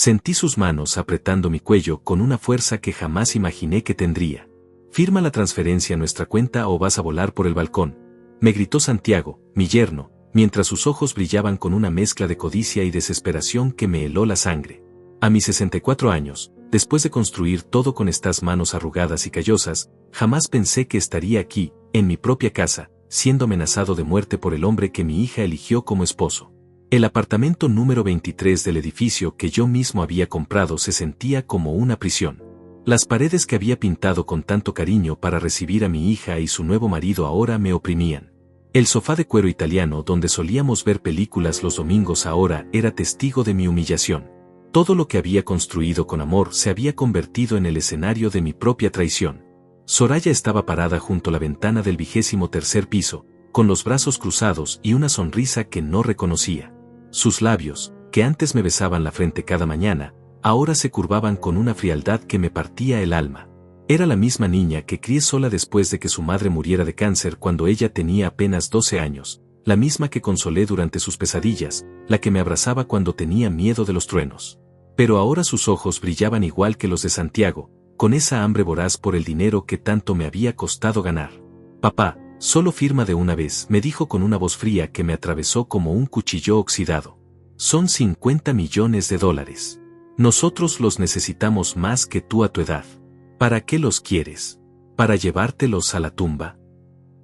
Sentí sus manos apretando mi cuello con una fuerza que jamás imaginé que tendría. «Firma la transferencia a nuestra cuenta o vas a volar por el balcón», me gritó Santiago, mi yerno, mientras sus ojos brillaban con una mezcla de codicia y desesperación que me heló la sangre. A mis 64 años, después de construir todo con estas manos arrugadas y callosas, jamás pensé que estaría aquí, en mi propia casa, siendo amenazado de muerte por el hombre que mi hija eligió como esposo. El apartamento número 23 del edificio que yo mismo había comprado se sentía como una prisión. Las paredes que había pintado con tanto cariño para recibir a mi hija y su nuevo marido ahora me oprimían. El sofá de cuero italiano donde solíamos ver películas los domingos ahora era testigo de mi humillación. Todo lo que había construido con amor se había convertido en el escenario de mi propia traición. Soraya estaba parada junto a la ventana del 23º piso, con los brazos cruzados y una sonrisa que no reconocía. Sus labios, que antes me besaban la frente cada mañana, ahora se curvaban con una frialdad que me partía el alma. Era la misma niña que crié sola después de que su madre muriera de cáncer cuando ella tenía apenas 12 años, la misma que consolé durante sus pesadillas, la que me abrazaba cuando tenía miedo de los truenos. Pero ahora sus ojos brillaban igual que los de Santiago, con esa hambre voraz por el dinero que tanto me había costado ganar. «Papá, solo firma de una vez», me dijo con una voz fría que me atravesó como un cuchillo oxidado. «Son $50 millones. Nosotros los necesitamos más que tú a tu edad. ¿Para qué los quieres? ¿Para llevártelos a la tumba?».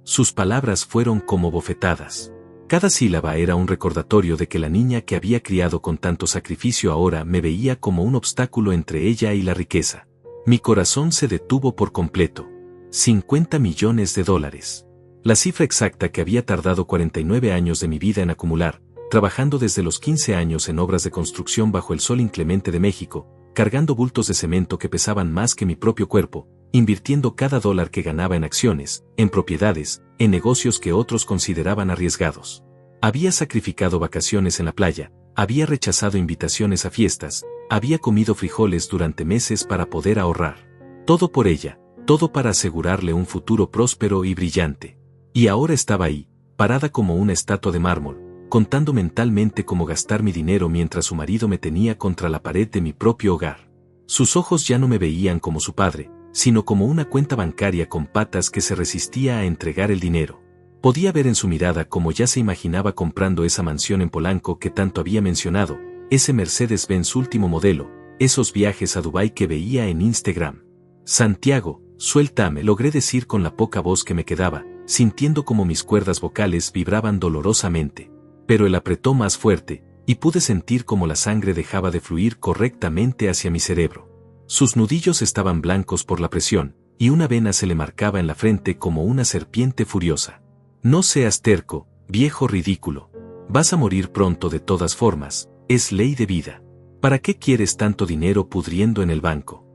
Sus palabras fueron como bofetadas. Cada sílaba era un recordatorio de que la niña que había criado con tanto sacrificio ahora me veía como un obstáculo entre ella y la riqueza. Mi corazón se detuvo por completo. $50 millones. La cifra exacta que había tardado 49 años de mi vida en acumular, trabajando desde los 15 años en obras de construcción bajo el sol inclemente de México, cargando bultos de cemento que pesaban más que mi propio cuerpo, invirtiendo cada dólar que ganaba en acciones, en propiedades, en negocios que otros consideraban arriesgados. Había sacrificado vacaciones en la playa, había rechazado invitaciones a fiestas, había comido frijoles durante meses para poder ahorrar. Todo por ella, todo para asegurarle un futuro próspero y brillante. Y ahora estaba ahí, parada como una estatua de mármol, contando mentalmente cómo gastar mi dinero mientras su marido me tenía contra la pared de mi propio hogar. Sus ojos ya no me veían como su padre, sino como una cuenta bancaria con patas que se resistía a entregar el dinero. Podía ver en su mirada cómo ya se imaginaba comprando esa mansión en Polanco que tanto había mencionado, ese Mercedes-Benz último modelo, esos viajes a Dubái que veía en Instagram. «Santiago, suéltame», logré decir con la poca voz que me quedaba, sintiendo como mis cuerdas vocales vibraban dolorosamente. Pero él apretó más fuerte, y pude sentir como la sangre dejaba de fluir correctamente hacia mi cerebro. Sus nudillos estaban blancos por la presión, y una vena se le marcaba en la frente como una serpiente furiosa. «No seas terco, viejo ridículo. Vas a morir pronto de todas formas, es ley de vida. ¿Para qué quieres tanto dinero pudriendo en el banco?».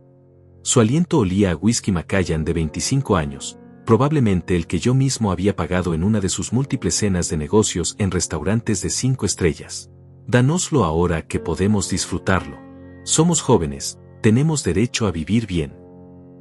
Su aliento olía a whisky Macallan de 25 años, probablemente el que yo mismo había pagado en una de sus múltiples cenas de negocios en restaurantes de 5 estrellas. «Dánoslo ahora que podemos disfrutarlo. Somos jóvenes, tenemos derecho a vivir bien».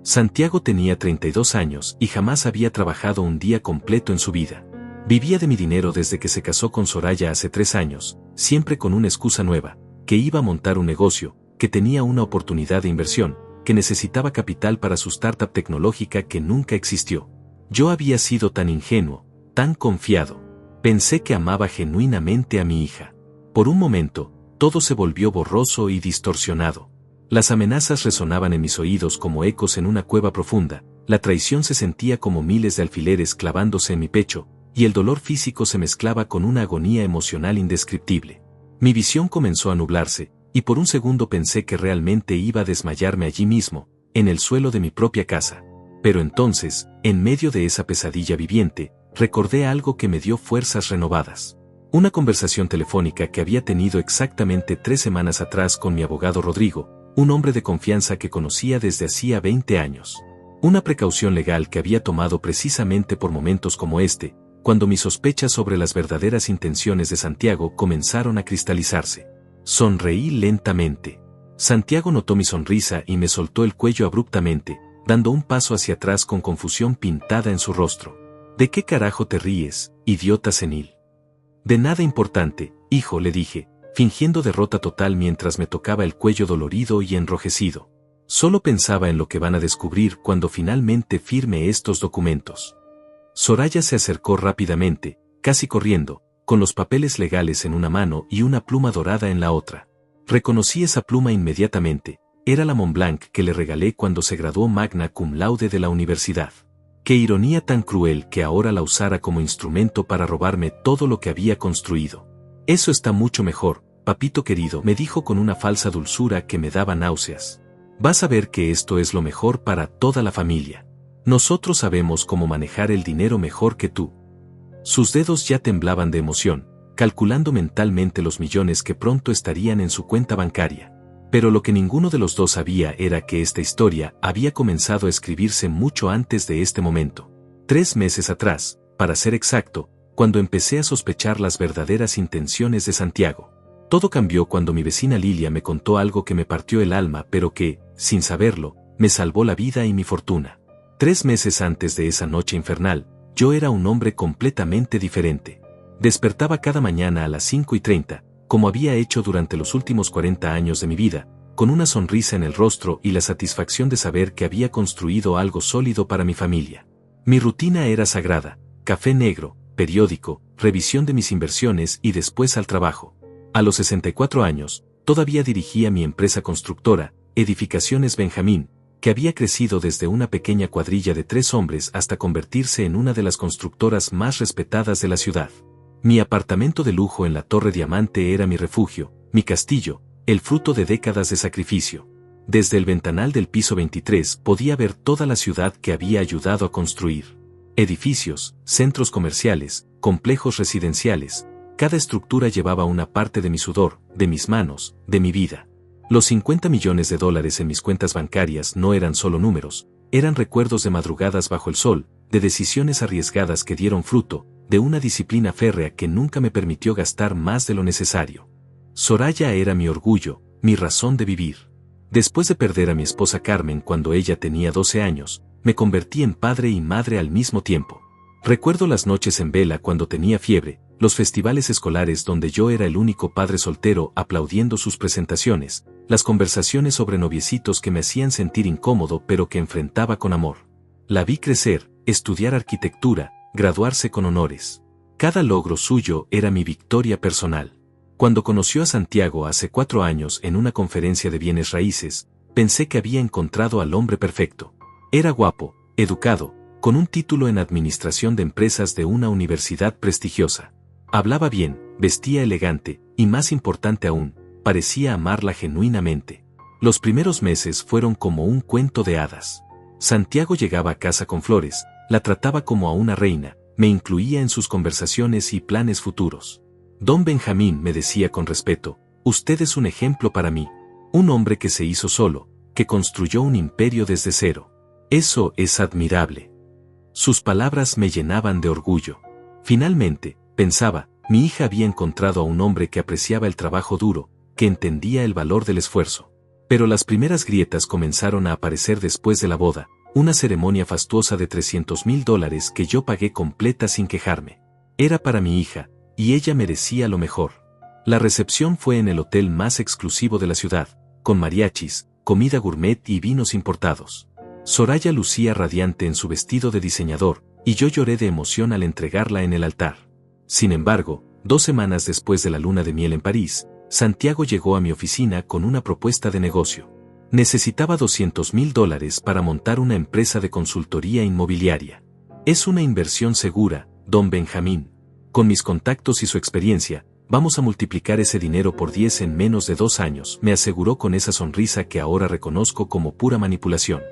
Santiago tenía 32 años y jamás había trabajado un día completo en su vida. Vivía de mi dinero desde que se casó con Soraya hace 3 años, siempre con una excusa nueva, que iba a montar un negocio, que tenía una oportunidad de inversión, que necesitaba capital para su startup tecnológica que nunca existió. Yo había sido tan ingenuo, tan confiado. Pensé que amaba genuinamente a mi hija. Por un momento, todo se volvió borroso y distorsionado. Las amenazas resonaban en mis oídos como ecos en una cueva profunda, la traición se sentía como miles de alfileres clavándose en mi pecho, y el dolor físico se mezclaba con una agonía emocional indescriptible. Mi visión comenzó a nublarse, y por un segundo pensé que realmente iba a desmayarme allí mismo, en el suelo de mi propia casa. Pero entonces, en medio de esa pesadilla viviente, recordé algo que me dio fuerzas renovadas. Una conversación telefónica que había tenido exactamente 3 semanas atrás con mi abogado Rodrigo, un hombre de confianza que conocía desde hacía 20 años. Una precaución legal que había tomado precisamente por momentos como este, cuando mis sospechas sobre las verdaderas intenciones de Santiago comenzaron a cristalizarse. Sonreí lentamente. Santiago notó mi sonrisa y me soltó el cuello abruptamente, dando un paso hacia atrás con confusión pintada en su rostro. «¿De qué carajo te ríes, idiota senil?». «De nada importante, hijo», le dije, fingiendo derrota total mientras me tocaba el cuello dolorido y enrojecido. Solo pensaba en lo que van a descubrir cuando finalmente firme estos documentos. Soraya se acercó rápidamente, casi corriendo, con los papeles legales en una mano y una pluma dorada en la otra. Reconocí esa pluma inmediatamente, era la Montblanc que le regalé cuando se graduó magna cum laude de la universidad. Qué ironía tan cruel que ahora la usara como instrumento para robarme todo lo que había construido. Eso está mucho mejor, papito querido, me dijo con una falsa dulzura que me daba náuseas. Vas a ver que esto es lo mejor para toda la familia. Nosotros sabemos cómo manejar el dinero mejor que tú. Sus dedos ya temblaban de emoción, calculando mentalmente los millones que pronto estarían en su cuenta bancaria. Pero lo que ninguno de los dos sabía era que esta historia había comenzado a escribirse mucho antes de este momento. 3 meses atrás, para ser exacto, cuando empecé a sospechar las verdaderas intenciones de Santiago. Todo cambió cuando mi vecina Lilia me contó algo que me partió el alma pero que, sin saberlo, me salvó la vida y mi fortuna. 3 meses antes de esa noche infernal, yo era un hombre completamente diferente. Despertaba cada mañana a las 5:30, como había hecho durante los últimos 40 años de mi vida, con una sonrisa en el rostro y la satisfacción de saber que había construido algo sólido para mi familia. Mi rutina era sagrada: café negro, periódico, revisión de mis inversiones y después al trabajo. A los 64 años, todavía dirigía mi empresa constructora, Edificaciones Benjamín, que había crecido desde una pequeña cuadrilla de 3 hombres hasta convertirse en una de las constructoras más respetadas de la ciudad. Mi apartamento de lujo en la Torre Diamante era mi refugio, mi castillo, el fruto de décadas de sacrificio. Desde el ventanal del piso 23 podía ver toda la ciudad que había ayudado a construir. Edificios, centros comerciales, complejos residenciales, cada estructura llevaba una parte de mi sudor, de mis manos, de mi vida. Los 50 millones de dólares en mis cuentas bancarias no eran solo números, eran recuerdos de madrugadas bajo el sol, de decisiones arriesgadas que dieron fruto, de una disciplina férrea que nunca me permitió gastar más de lo necesario. Soraya era mi orgullo, mi razón de vivir. Después de perder a mi esposa Carmen cuando ella tenía 12 años, me convertí en padre y madre al mismo tiempo. Recuerdo las noches en vela cuando tenía fiebre, los festivales escolares donde yo era el único padre soltero aplaudiendo sus presentaciones, las conversaciones sobre noviecitos que me hacían sentir incómodo pero que enfrentaba con amor. La vi crecer, estudiar arquitectura, graduarse con honores. Cada logro suyo era mi victoria personal. Cuando conoció a Santiago hace 4 años en una conferencia de bienes raíces, pensé que había encontrado al hombre perfecto. Era guapo, educado, con un título en administración de empresas de una universidad prestigiosa. Hablaba bien, vestía elegante, y más importante aún, parecía amarla genuinamente. Los primeros meses fueron como un cuento de hadas. Santiago llegaba a casa con flores, la trataba como a una reina, me incluía en sus conversaciones y planes futuros. Don Benjamín, me decía con respeto, usted es un ejemplo para mí. Un hombre que se hizo solo, que construyó un imperio desde cero. Eso es admirable. Sus palabras me llenaban de orgullo. Finalmente, pensaba, mi hija había encontrado a un hombre que apreciaba el trabajo duro, que entendía el valor del esfuerzo. Pero las primeras grietas comenzaron a aparecer después de la boda, una ceremonia fastuosa de $300,000 que yo pagué completa sin quejarme. Era para mi hija, y ella merecía lo mejor. La recepción fue en el hotel más exclusivo de la ciudad, con mariachis, comida gourmet y vinos importados. Soraya lucía radiante en su vestido de diseñador, y yo lloré de emoción al entregarla en el altar. Sin embargo, 2 semanas después de la luna de miel en París, Santiago llegó a mi oficina con una propuesta de negocio. Necesitaba $200,000 para montar una empresa de consultoría inmobiliaria. Es una inversión segura, don Benjamín. Con mis contactos y su experiencia, vamos a multiplicar ese dinero por 10 en menos de 2 años, me aseguró con esa sonrisa que ahora reconozco como pura manipulación.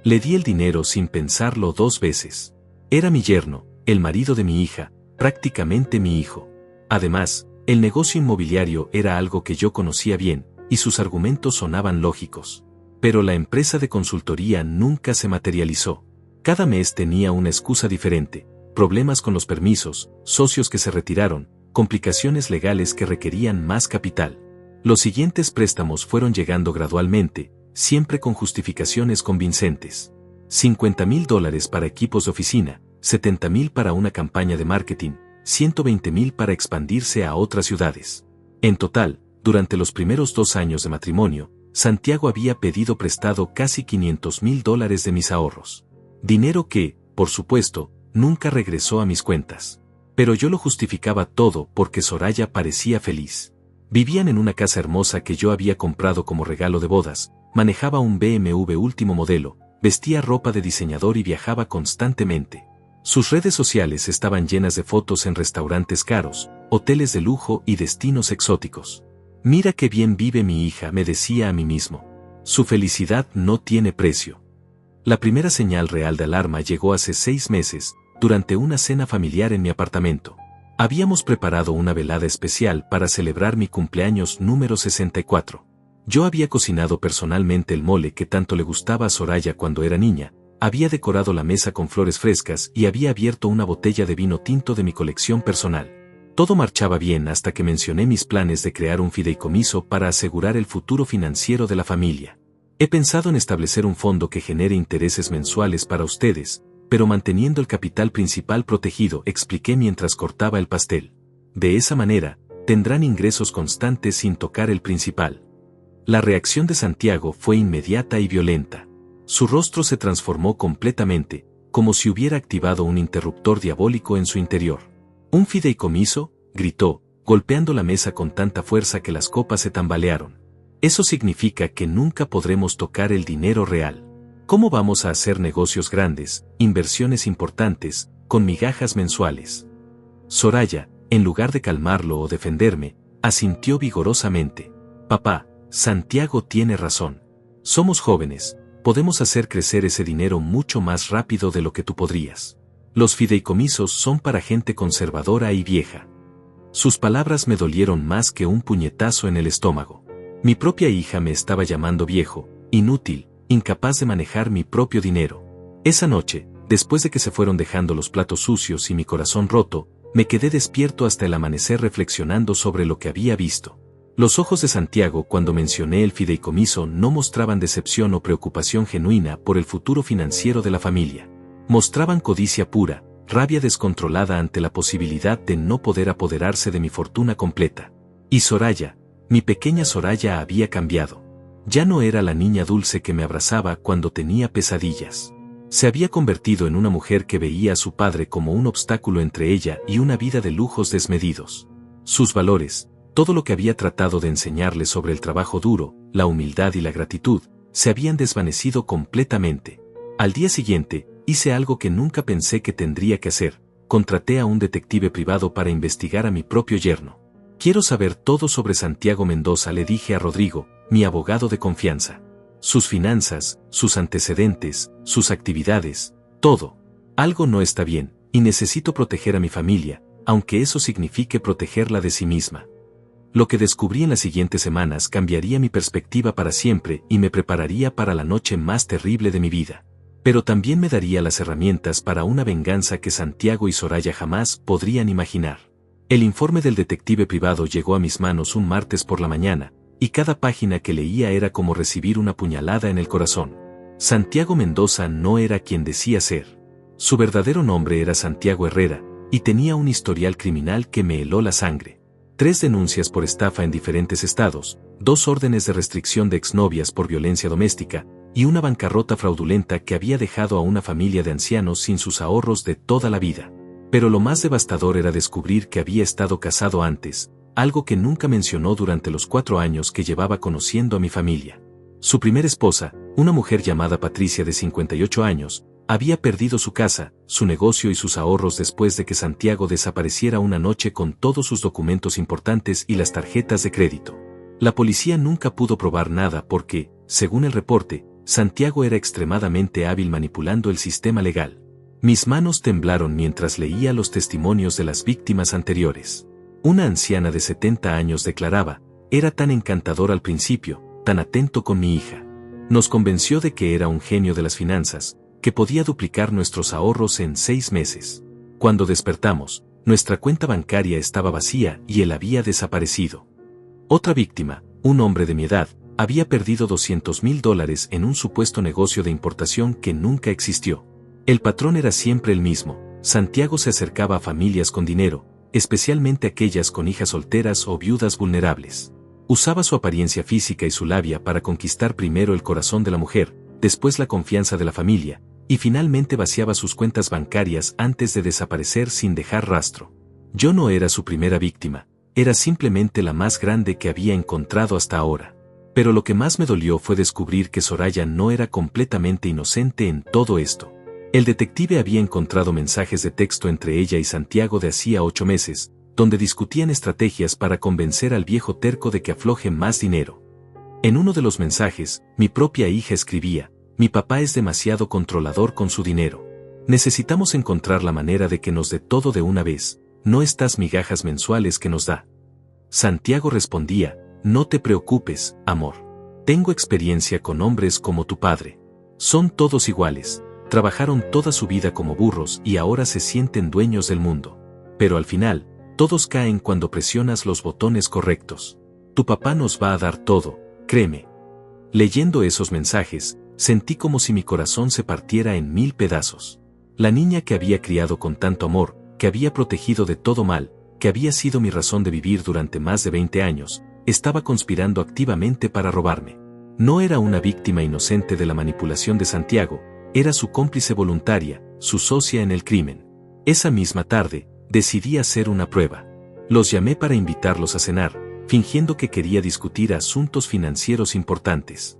Le di el dinero sin pensarlo 2 veces. Era mi yerno, el marido de mi hija, prácticamente mi hijo. Además, el negocio inmobiliario era algo que yo conocía bien, y sus argumentos sonaban lógicos. Pero la empresa de consultoría nunca se materializó. Cada mes tenía una excusa diferente: problemas con los permisos, socios que se retiraron, complicaciones legales que requerían más capital. Los siguientes préstamos fueron llegando gradualmente, siempre con justificaciones convincentes. $50,000 para equipos de oficina, $70,000 para una campaña de marketing, $120,000 para expandirse a otras ciudades. En total, durante los primeros 2 años de matrimonio, Santiago había pedido prestado casi $500,000 de mis ahorros. Dinero que, por supuesto, nunca regresó a mis cuentas. Pero yo lo justificaba todo porque Soraya parecía feliz. Vivían en una casa hermosa que yo había comprado como regalo de bodas, manejaba un BMW último modelo, vestía ropa de diseñador y viajaba constantemente. Sus redes sociales estaban llenas de fotos en restaurantes caros, hoteles de lujo y destinos exóticos. Mira qué bien vive mi hija, me decía a mí mismo. Su felicidad no tiene precio. La primera señal real de alarma llegó hace 6 meses, durante una cena familiar en mi apartamento. Habíamos preparado una velada especial para celebrar mi cumpleaños número 64. Yo había cocinado personalmente el mole que tanto le gustaba a Soraya cuando era niña, había decorado la mesa con flores frescas y había abierto una botella de vino tinto de mi colección personal. Todo marchaba bien hasta que mencioné mis planes de crear un fideicomiso para asegurar el futuro financiero de la familia. He pensado en establecer un fondo que genere intereses mensuales para ustedes, pero manteniendo el capital principal protegido, expliqué mientras cortaba el pastel. De esa manera, tendrán ingresos constantes sin tocar el principal. La reacción de Santiago fue inmediata y violenta. Su rostro se transformó completamente, como si hubiera activado un interruptor diabólico en su interior. «¿Un fideicomiso?», gritó, golpeando la mesa con tanta fuerza que las copas se tambalearon. «Eso significa que nunca podremos tocar el dinero real. ¿Cómo vamos a hacer negocios grandes, inversiones importantes, con migajas mensuales?». Soraya, en lugar de calmarlo o defenderme, asintió vigorosamente. «Papá, Santiago tiene razón. Somos jóvenes, podemos hacer crecer ese dinero mucho más rápido de lo que tú podrías. Los fideicomisos son para gente conservadora y vieja». Sus palabras me dolieron más que un puñetazo en el estómago. Mi propia hija me estaba llamando viejo, inútil, incapaz de manejar mi propio dinero. Esa noche, después de que se fueron dejando los platos sucios y mi corazón roto, me quedé despierto hasta el amanecer reflexionando sobre lo que había visto. Los ojos de Santiago cuando mencioné el fideicomiso no mostraban decepción o preocupación genuina por el futuro financiero de la familia. Mostraban codicia pura, rabia descontrolada ante la posibilidad de no poder apoderarse de mi fortuna completa. Y Soraya, mi pequeña Soraya había cambiado. Ya no era la niña dulce que me abrazaba cuando tenía pesadillas. Se había convertido en una mujer que veía a su padre como un obstáculo entre ella y una vida de lujos desmedidos. Sus valores, todo lo que había tratado de enseñarle sobre el trabajo duro, la humildad y la gratitud, se habían desvanecido completamente. Al día siguiente, hice algo que nunca pensé que tendría que hacer. Contraté a un detective privado para investigar a mi propio yerno. «Quiero saber todo sobre Santiago Mendoza», le dije a Rodrigo, mi abogado de confianza. «Sus finanzas, sus antecedentes, sus actividades, todo. Algo no está bien, y necesito proteger a mi familia, aunque eso signifique protegerla de sí misma». Lo que descubrí en las siguientes semanas cambiaría mi perspectiva para siempre y me prepararía para la noche más terrible de mi vida. Pero también me daría las herramientas para una venganza que Santiago y Soraya jamás podrían imaginar. El informe del detective privado llegó a mis manos un martes por la mañana, y cada página que leía era como recibir una puñalada en el corazón. Santiago Mendoza no era quien decía ser. Su verdadero nombre era Santiago Herrera, y tenía un historial criminal que me heló la sangre. 3 denuncias por estafa en diferentes estados, 2 órdenes de restricción de exnovias por violencia doméstica, y una bancarrota fraudulenta que había dejado a una familia de ancianos sin sus ahorros de toda la vida. Pero lo más devastador era descubrir que había estado casado antes, algo que nunca mencionó durante los 4 años que llevaba conociendo a mi familia. Su primera esposa, una mujer llamada Patricia de 58 años, había perdido su casa, su negocio y sus ahorros después de que Santiago desapareciera una noche con todos sus documentos importantes y las tarjetas de crédito. La policía nunca pudo probar nada porque, según el reporte, Santiago era extremadamente hábil manipulando el sistema legal. Mis manos temblaron mientras leía los testimonios de las víctimas anteriores. Una anciana de 70 años declaraba: «Era tan encantador al principio, tan atento con mi hija. Nos convenció de que era un genio de las finanzas, que podía duplicar nuestros ahorros en 6 meses. Cuando despertamos, nuestra cuenta bancaria estaba vacía y él había desaparecido». Otra víctima, un hombre de mi edad, había perdido $200,000 en un supuesto negocio de importación que nunca existió. El patrón era siempre el mismo: Santiago se acercaba a familias con dinero, especialmente aquellas con hijas solteras o viudas vulnerables. Usaba su apariencia física y su labia para conquistar primero el corazón de la mujer, después la confianza de la familia, y finalmente vaciaba sus cuentas bancarias antes de desaparecer sin dejar rastro. Yo no era su primera víctima, era simplemente la más grande que había encontrado hasta ahora. Pero lo que más me dolió fue descubrir que Soraya no era completamente inocente en todo esto. El detective había encontrado mensajes de texto entre ella y Santiago de hacía 8 meses, donde discutían estrategias para convencer al viejo terco de que afloje más dinero. En uno de los mensajes, mi propia hija escribía: mi papá es demasiado controlador con su dinero. Necesitamos encontrar la manera de que nos dé todo de una vez, no estas migajas mensuales que nos da. Santiago respondía: no te preocupes, amor. Tengo experiencia con hombres como tu padre. Son todos iguales, trabajaron toda su vida como burros y ahora se sienten dueños del mundo. Pero al final, todos caen cuando presionas los botones correctos. Tu papá nos va a dar todo, créeme. Leyendo esos mensajes, sentí como si mi corazón se partiera en 1000 pedazos. La niña que había criado con tanto amor, que había protegido de todo mal, que había sido mi razón de vivir durante más de 20 años, estaba conspirando activamente para robarme. No era una víctima inocente de la manipulación de Santiago, era su cómplice voluntaria, su socia en el crimen. Esa misma tarde, decidí hacer una prueba. Los llamé para invitarlos a cenar, fingiendo que quería discutir asuntos financieros importantes.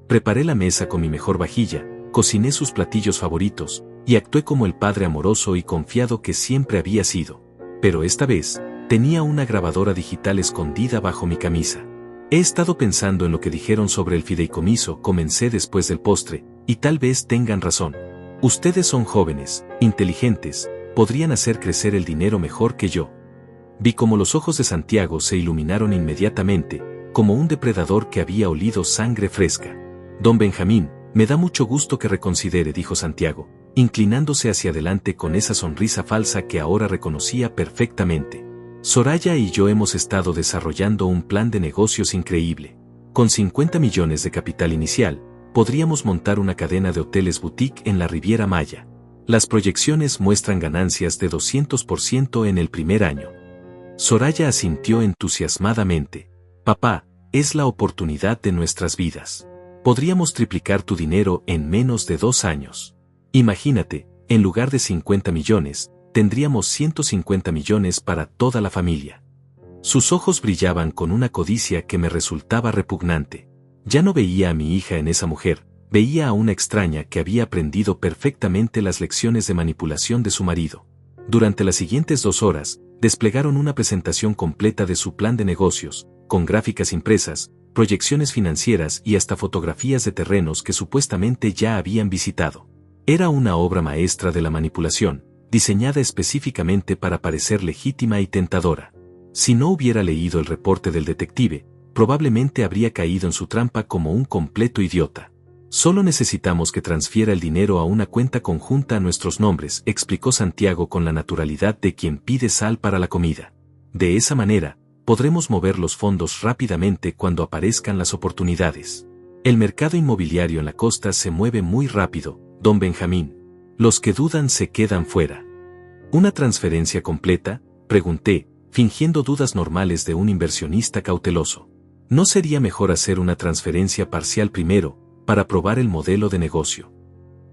Preparé la mesa con mi mejor vajilla, cociné sus platillos favoritos, y actué como el padre amoroso y confiado que siempre había sido. Pero esta vez, tenía una grabadora digital escondida bajo mi camisa. He estado pensando en lo que dijeron sobre el fideicomiso, comencé después del postre, y tal vez tengan razón. Ustedes son jóvenes, inteligentes, podrían hacer crecer el dinero mejor que yo. Vi como los ojos de Santiago se iluminaron inmediatamente, como un depredador que había olido sangre fresca. Don Benjamín, me da mucho gusto que reconsidere, dijo Santiago, inclinándose hacia adelante con esa sonrisa falsa que ahora reconocía perfectamente. Soraya y yo hemos estado desarrollando un plan de negocios increíble. Con 50 millones de capital inicial, podríamos montar una cadena de hoteles boutique en la Riviera Maya. Las proyecciones muestran ganancias de 200% en el primer año. Soraya asintió entusiasmadamente. Papá, es la oportunidad de nuestras vidas. Podríamos triplicar tu dinero en menos de 2 años. Imagínate, en lugar de 50 millones, tendríamos 150 millones para toda la familia. Sus ojos brillaban con una codicia que me resultaba repugnante. Ya no veía a mi hija en esa mujer, veía a una extraña que había aprendido perfectamente las lecciones de manipulación de su marido. Durante las siguientes 2 horas, desplegaron una presentación completa de su plan de negocios, con gráficas impresas, proyecciones financieras y hasta fotografías de terrenos que supuestamente ya habían visitado. Era una obra maestra de la manipulación, diseñada específicamente para parecer legítima y tentadora. Si no hubiera leído el reporte del detective, probablemente habría caído en su trampa como un completo idiota. Solo necesitamos que transfiera el dinero a una cuenta conjunta a nuestros nombres, explicó Santiago con la naturalidad de quien pide sal para la comida. De esa manera, podremos mover los fondos rápidamente cuando aparezcan las oportunidades. El mercado inmobiliario en la costa se mueve muy rápido, don Benjamín. Los que dudan se quedan fuera. ¿Una transferencia completa?, pregunté, fingiendo dudas normales de un inversionista cauteloso. ¿No sería mejor hacer una transferencia parcial primero, para probar el modelo de negocio?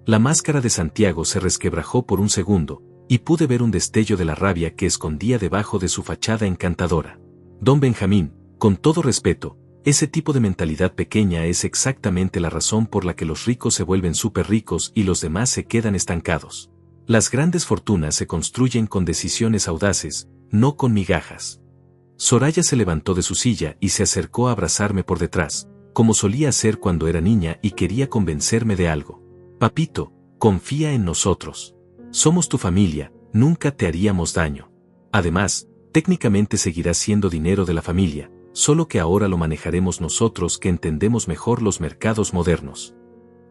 La máscara de Santiago se resquebrajó por un segundo, y pude ver un destello de la rabia que escondía debajo de su fachada encantadora. Don Benjamín, con todo respeto, ese tipo de mentalidad pequeña es exactamente la razón por la que los ricos se vuelven súper ricos y los demás se quedan estancados. Las grandes fortunas se construyen con decisiones audaces, no con migajas. Soraya se levantó de su silla y se acercó a abrazarme por detrás, como solía hacer cuando era niña y quería convencerme de algo. Papito, confía en nosotros. Somos tu familia, nunca te haríamos daño. Además, técnicamente seguirá siendo dinero de la familia, solo que ahora lo manejaremos nosotros que entendemos mejor los mercados modernos.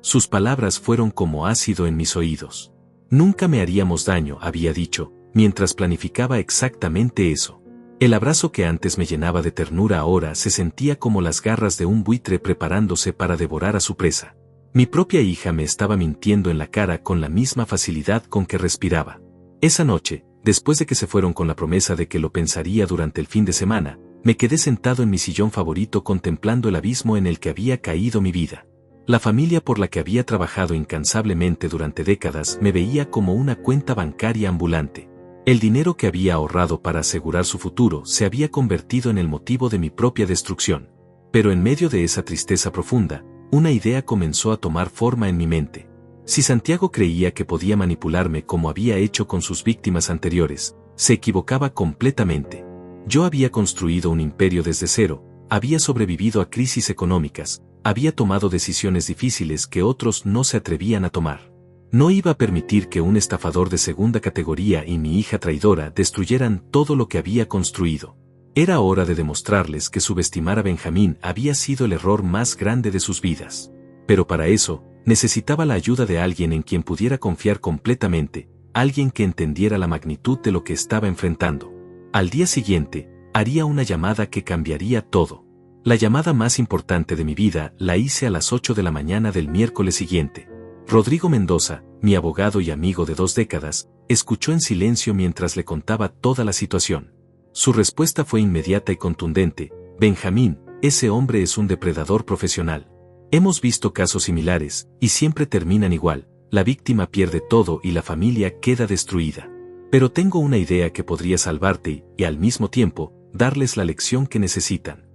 Sus palabras fueron como ácido en mis oídos. Nunca me haríamos daño, había dicho, mientras planificaba exactamente eso. El abrazo que antes me llenaba de ternura ahora se sentía como las garras de un buitre preparándose para devorar a su presa. Mi propia hija me estaba mintiendo en la cara con la misma facilidad con que respiraba. Esa noche, después de que se fueron con la promesa de que lo pensaría durante el fin de semana, Me quedé sentado en mi sillón favorito contemplando el abismo en el que había caído mi vida. La familia por la que había trabajado incansablemente durante décadas me veía como una cuenta bancaria ambulante. El dinero que había ahorrado para asegurar su futuro se había convertido en el motivo de mi propia destrucción. Pero en medio de esa tristeza profunda, una idea comenzó a tomar forma en mi mente. Si Santiago creía que podía manipularme como había hecho con sus víctimas anteriores, se equivocaba completamente. Yo había construido un imperio desde cero, había sobrevivido a crisis económicas, había tomado decisiones difíciles que otros no se atrevían a tomar. No iba a permitir que un estafador de segunda categoría y mi hija traidora destruyeran todo lo que había construido. Era hora de demostrarles que subestimar a Benjamín había sido el error más grande de sus vidas. Pero para eso, necesitaba la ayuda de alguien en quien pudiera confiar completamente, alguien que entendiera la magnitud de lo que estaba enfrentando. Al día siguiente, haría una llamada que cambiaría todo. La llamada más importante de mi vida la hice a las 8 de la mañana del miércoles siguiente. Rodrigo Mendoza, mi abogado y amigo de 2 décadas, escuchó en silencio mientras le contaba toda la situación. Su respuesta fue inmediata y contundente: Benjamín, ese hombre es un depredador profesional. Hemos visto casos similares, y siempre terminan igual, la víctima pierde todo y la familia queda destruida. Pero tengo una idea que podría salvarte y, al mismo tiempo, darles la lección que necesitan.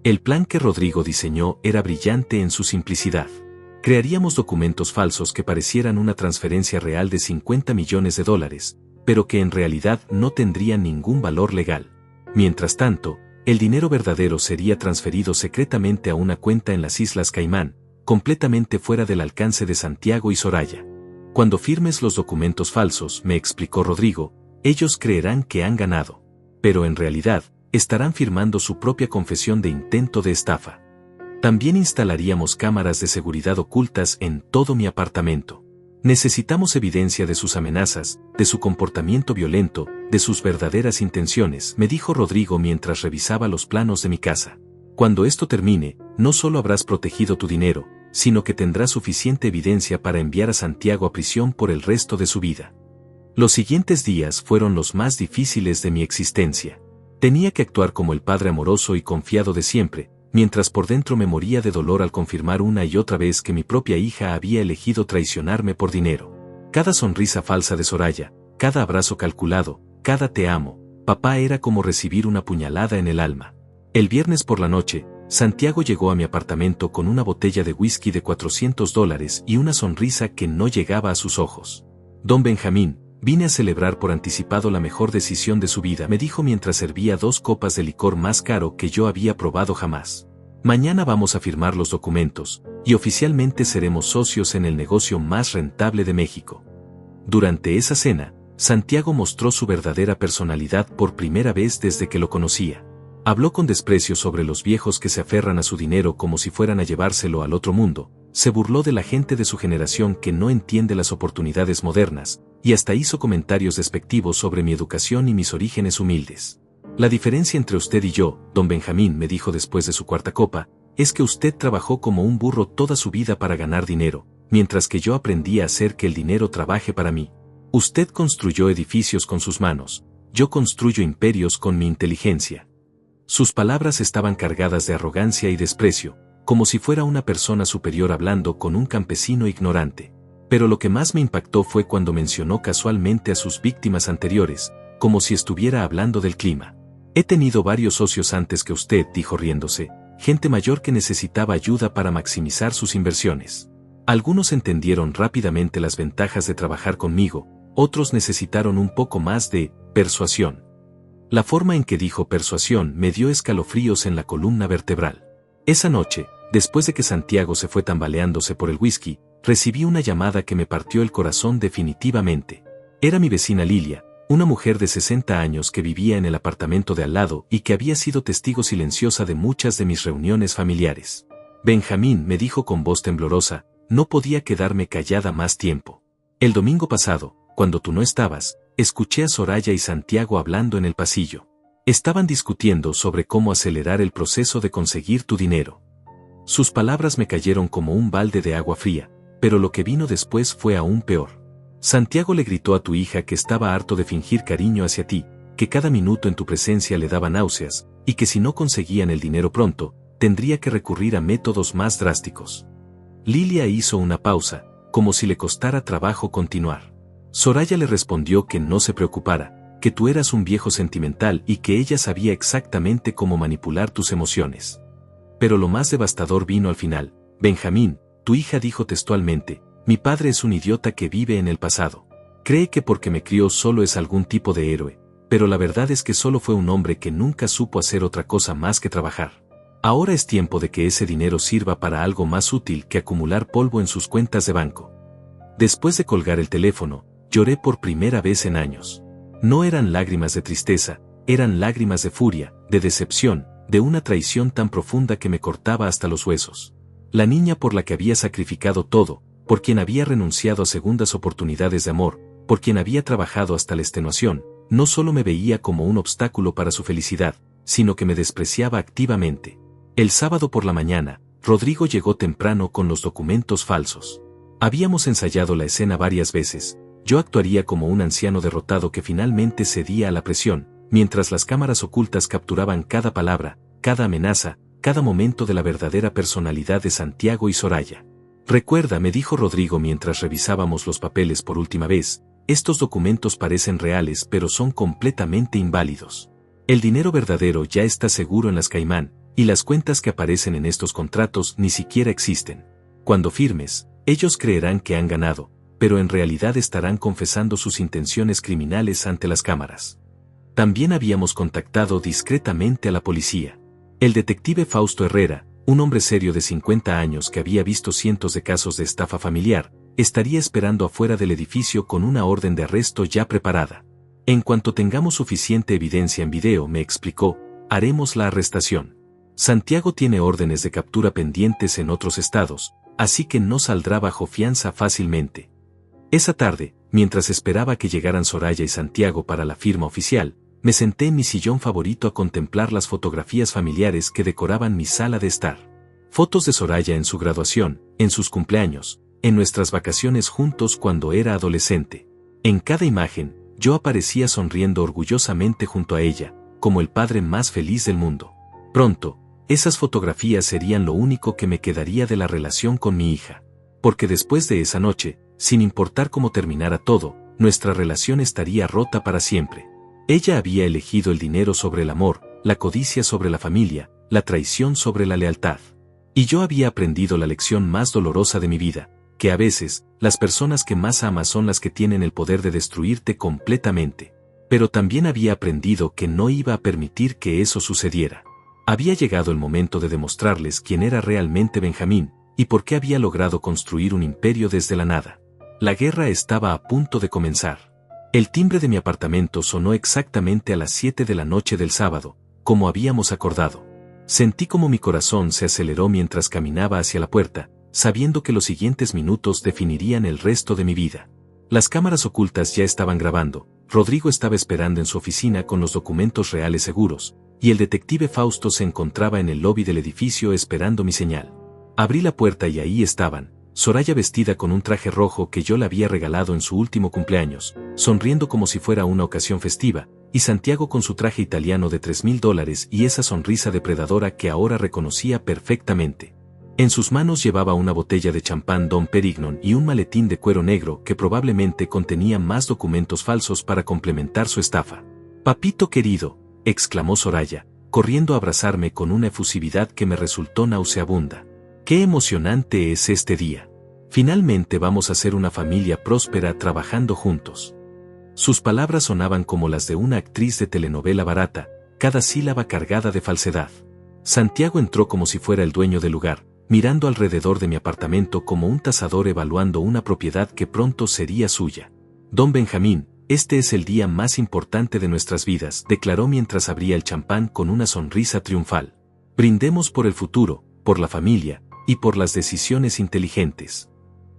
El plan que Rodrigo diseñó era brillante en su simplicidad. Crearíamos documentos falsos que parecieran una transferencia real de $50 millones, pero que en realidad no tendrían ningún valor legal. Mientras tanto, el dinero verdadero sería transferido secretamente a una cuenta en las Islas Caimán, completamente fuera del alcance de Santiago y Soraya. Cuando firmes los documentos falsos, me explicó Rodrigo, ellos creerán que han ganado. Pero en realidad, estarán firmando su propia confesión de intento de estafa. También instalaríamos cámaras de seguridad ocultas en todo mi apartamento. Necesitamos evidencia de sus amenazas, de su comportamiento violento, de sus verdaderas intenciones, me dijo Rodrigo mientras revisaba los planos de mi casa. Cuando esto termine, no solo habrás protegido tu dinero, sino que tendrás suficiente evidencia para enviar a Santiago a prisión por el resto de su vida. Los siguientes días fueron los más difíciles de mi existencia. Tenía que actuar como el padre amoroso y confiado de siempre, mientras por dentro me moría de dolor al confirmar una y otra vez que mi propia hija había elegido traicionarme por dinero. Cada sonrisa falsa de Soraya, cada abrazo calculado, cada te amo, papá era como recibir una puñalada en el alma. El viernes por la noche, Santiago llegó a mi apartamento con una botella de whisky de $400 y una sonrisa que no llegaba a sus ojos. Don Benjamín, vine a celebrar por anticipado la mejor decisión de su vida, me dijo mientras servía 2 copas de licor más caro que yo había probado jamás. Mañana vamos a firmar los documentos, y oficialmente seremos socios en el negocio más rentable de México. Durante esa cena, Santiago mostró su verdadera personalidad por primera vez desde que lo conocía. Habló con desprecio sobre los viejos que se aferran a su dinero como si fueran a llevárselo al otro mundo, se burló de la gente de su generación que no entiende las oportunidades modernas, y hasta hizo comentarios despectivos sobre mi educación y mis orígenes humildes. La diferencia entre usted y yo, don Benjamín, me dijo después de su 4ª copa, es que usted trabajó como un burro toda su vida para ganar dinero, mientras que yo aprendí a hacer que el dinero trabaje para mí. Usted construyó edificios con sus manos, yo construyo imperios con mi inteligencia. Sus palabras estaban cargadas de arrogancia y desprecio, como si fuera una persona superior hablando con un campesino ignorante. Pero lo que más me impactó fue cuando mencionó casualmente a sus víctimas anteriores, como si estuviera hablando del clima. He tenido varios socios antes que usted, dijo riéndose, gente mayor que necesitaba ayuda para maximizar sus inversiones. Algunos entendieron rápidamente las ventajas de trabajar conmigo, otros necesitaron un poco más de persuasión. La forma en que dijo persuasión me dio escalofríos en la columna vertebral. Esa noche, después de que Santiago se fue tambaleándose por el whisky, recibí una llamada que me partió el corazón definitivamente. Era mi vecina Lilia, una mujer de 60 años que vivía en el apartamento de al lado y que había sido testigo silenciosa de muchas de mis reuniones familiares. Benjamín, me dijo con voz temblorosa, no podía quedarme callada más tiempo. El domingo pasado, cuando tú no estabas, escuché a Soraya y Santiago hablando en el pasillo. Estaban discutiendo sobre cómo acelerar el proceso de conseguir tu dinero. Sus palabras me cayeron como un balde de agua fría, pero lo que vino después fue aún peor. Santiago le gritó a tu hija que estaba harto de fingir cariño hacia ti, que cada minuto en tu presencia le daba náuseas, y que si no conseguían el dinero pronto, tendría que recurrir a métodos más drásticos. Lilia hizo una pausa, como si le costara trabajo continuar. Soraya le respondió que no se preocupara, que tú eras un viejo sentimental y que ella sabía exactamente cómo manipular tus emociones. Pero lo más devastador vino al final. Benjamín, tu hija dijo textualmente, mi padre es un idiota que vive en el pasado. Cree que porque me crió solo es algún tipo de héroe, pero la verdad es que solo fue un hombre que nunca supo hacer otra cosa más que trabajar. Ahora es tiempo de que ese dinero sirva para algo más útil que acumular polvo en sus cuentas de banco. Después de colgar el teléfono, lloré por primera vez en años. No eran lágrimas de tristeza, eran lágrimas de furia, de decepción, de una traición tan profunda que me cortaba hasta los huesos. La niña por la que había sacrificado todo, por quien había renunciado a segundas oportunidades de amor, por quien había trabajado hasta la extenuación, no solo me veía como un obstáculo para su felicidad, sino que me despreciaba activamente. El sábado por la mañana, Rodrigo llegó temprano con los documentos falsos. Habíamos ensayado la escena varias veces. Yo actuaría como un anciano derrotado que finalmente cedía a la presión, mientras las cámaras ocultas capturaban cada palabra, cada amenaza, cada momento de la verdadera personalidad de Santiago y Soraya. Recuerda, me dijo Rodrigo mientras revisábamos los papeles por última vez, estos documentos parecen reales pero son completamente inválidos. El dinero verdadero ya está seguro en las Caimán, y las cuentas que aparecen en estos contratos ni siquiera existen. Cuando firmes, ellos creerán que han ganado, pero en realidad estarán confesando sus intenciones criminales ante las cámaras. También habíamos contactado discretamente a la policía. El detective Fausto Herrera, un hombre serio de 50 años que había visto cientos de casos de estafa familiar, estaría esperando afuera del edificio con una orden de arresto ya preparada. En cuanto tengamos suficiente evidencia en video, me explicó, haremos la arrestación. Santiago tiene órdenes de captura pendientes en otros estados, así que no saldrá bajo fianza fácilmente. Esa tarde, mientras esperaba que llegaran Soraya y Santiago para la firma oficial, me senté en mi sillón favorito a contemplar las fotografías familiares que decoraban mi sala de estar. Fotos de Soraya en su graduación, en sus cumpleaños, en nuestras vacaciones juntos cuando era adolescente. En cada imagen, yo aparecía sonriendo orgullosamente junto a ella, como el padre más feliz del mundo. Pronto, esas fotografías serían lo único que me quedaría de la relación con mi hija. Porque después de esa noche, sin importar cómo terminara todo, nuestra relación estaría rota para siempre. Ella había elegido el dinero sobre el amor, la codicia sobre la familia, la traición sobre la lealtad. Y yo había aprendido la lección más dolorosa de mi vida, que a veces, las personas que más amas son las que tienen el poder de destruirte completamente. Pero también había aprendido que no iba a permitir que eso sucediera. Había llegado el momento de demostrarles quién era realmente Benjamín, y por qué había logrado construir un imperio desde la nada. La guerra estaba a punto de comenzar. El timbre de mi apartamento sonó exactamente a las 7 de la noche del sábado, como habíamos acordado. Sentí como mi corazón se aceleró mientras caminaba hacia la puerta, sabiendo que los siguientes minutos definirían el resto de mi vida. Las cámaras ocultas ya estaban grabando, Rodrigo estaba esperando en su oficina con los documentos reales seguros, y el detective Fausto se encontraba en el lobby del edificio esperando mi señal. Abrí la puerta y ahí estaban, Soraya vestida con un traje rojo que yo le había regalado en su último cumpleaños, sonriendo como si fuera una ocasión festiva, y Santiago con su traje italiano de $3,000 y esa sonrisa depredadora que ahora reconocía perfectamente. En sus manos llevaba una botella de champán Dom Perignon y un maletín de cuero negro que probablemente contenía más documentos falsos para complementar su estafa. «Papito querido», exclamó Soraya, corriendo a abrazarme con una efusividad que me resultó nauseabunda. «Qué emocionante es este día. Finalmente vamos a ser una familia próspera trabajando juntos». Sus palabras sonaban como las de una actriz de telenovela barata, cada sílaba cargada de falsedad. Santiago entró como si fuera el dueño del lugar, mirando alrededor de mi apartamento como un tasador evaluando una propiedad que pronto sería suya. «Don Benjamín, este es el día más importante de nuestras vidas», declaró mientras abría el champán con una sonrisa triunfal. «Brindemos por el futuro, por la familia, y por las decisiones inteligentes».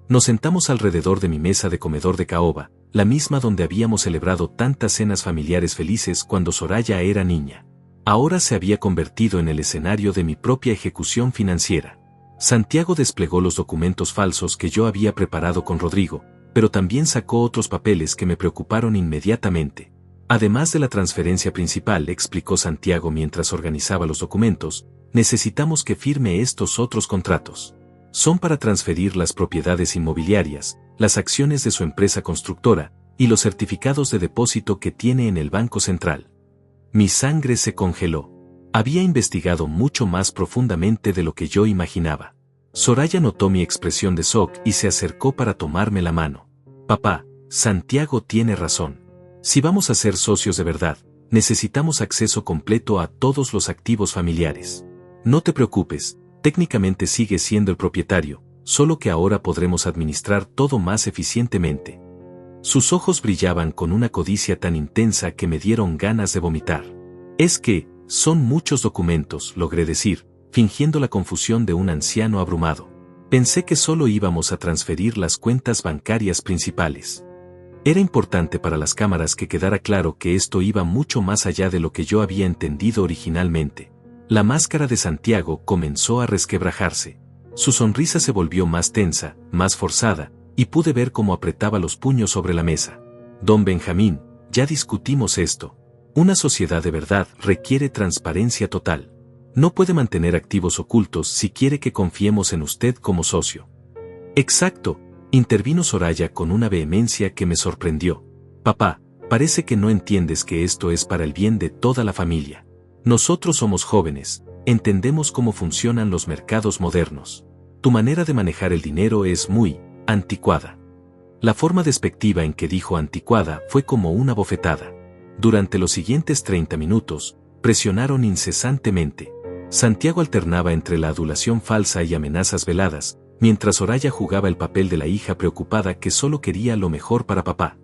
Nos sentamos alrededor de mi mesa de comedor de caoba, la misma donde habíamos celebrado tantas cenas familiares felices cuando Soraya era niña. Ahora se había convertido en el escenario de mi propia ejecución financiera. Santiago desplegó los documentos falsos que yo había preparado con Rodrigo, pero también sacó otros papeles que me preocuparon inmediatamente. Además de la transferencia principal, explicó Santiago mientras organizaba los documentos, necesitamos que firme estos otros contratos. Son para transferir las propiedades inmobiliarias, las acciones de su empresa constructora y los certificados de depósito que tiene en el Banco Central. Mi sangre se congeló. Había investigado mucho más profundamente de lo que yo imaginaba. Soraya notó mi expresión de shock y se acercó para tomarme la mano. Papá, Santiago tiene razón. Si vamos a ser socios de verdad, necesitamos acceso completo a todos los activos familiares. No te preocupes, técnicamente sigues siendo el propietario, solo que ahora podremos administrar todo más eficientemente. Sus ojos brillaban con una codicia tan intensa que me dieron ganas de vomitar. Es que, son muchos documentos, logré decir, fingiendo la confusión de un anciano abrumado. Pensé que solo íbamos a transferir las cuentas bancarias principales. Era importante para las cámaras que quedara claro que esto iba mucho más allá de lo que yo había entendido originalmente. La máscara de Santiago comenzó a resquebrajarse. Su sonrisa se volvió más tensa, más forzada, y pude ver cómo apretaba los puños sobre la mesa. Don Benjamín, ya discutimos esto. Una sociedad de verdad requiere transparencia total. No puede mantener activos ocultos si quiere que confiemos en usted como socio. Exacto, intervino Soraya con una vehemencia que me sorprendió. Papá, parece que no entiendes que esto es para el bien de toda la familia. Nosotros somos jóvenes, entendemos cómo funcionan los mercados modernos. Tu manera de manejar el dinero es muy anticuada. La forma despectiva en que dijo anticuada fue como una bofetada. Durante los siguientes 30 minutos, presionaron incesantemente. Santiago alternaba entre la adulación falsa y amenazas veladas, mientras Soraya jugaba el papel de la hija preocupada que solo quería lo mejor para papá.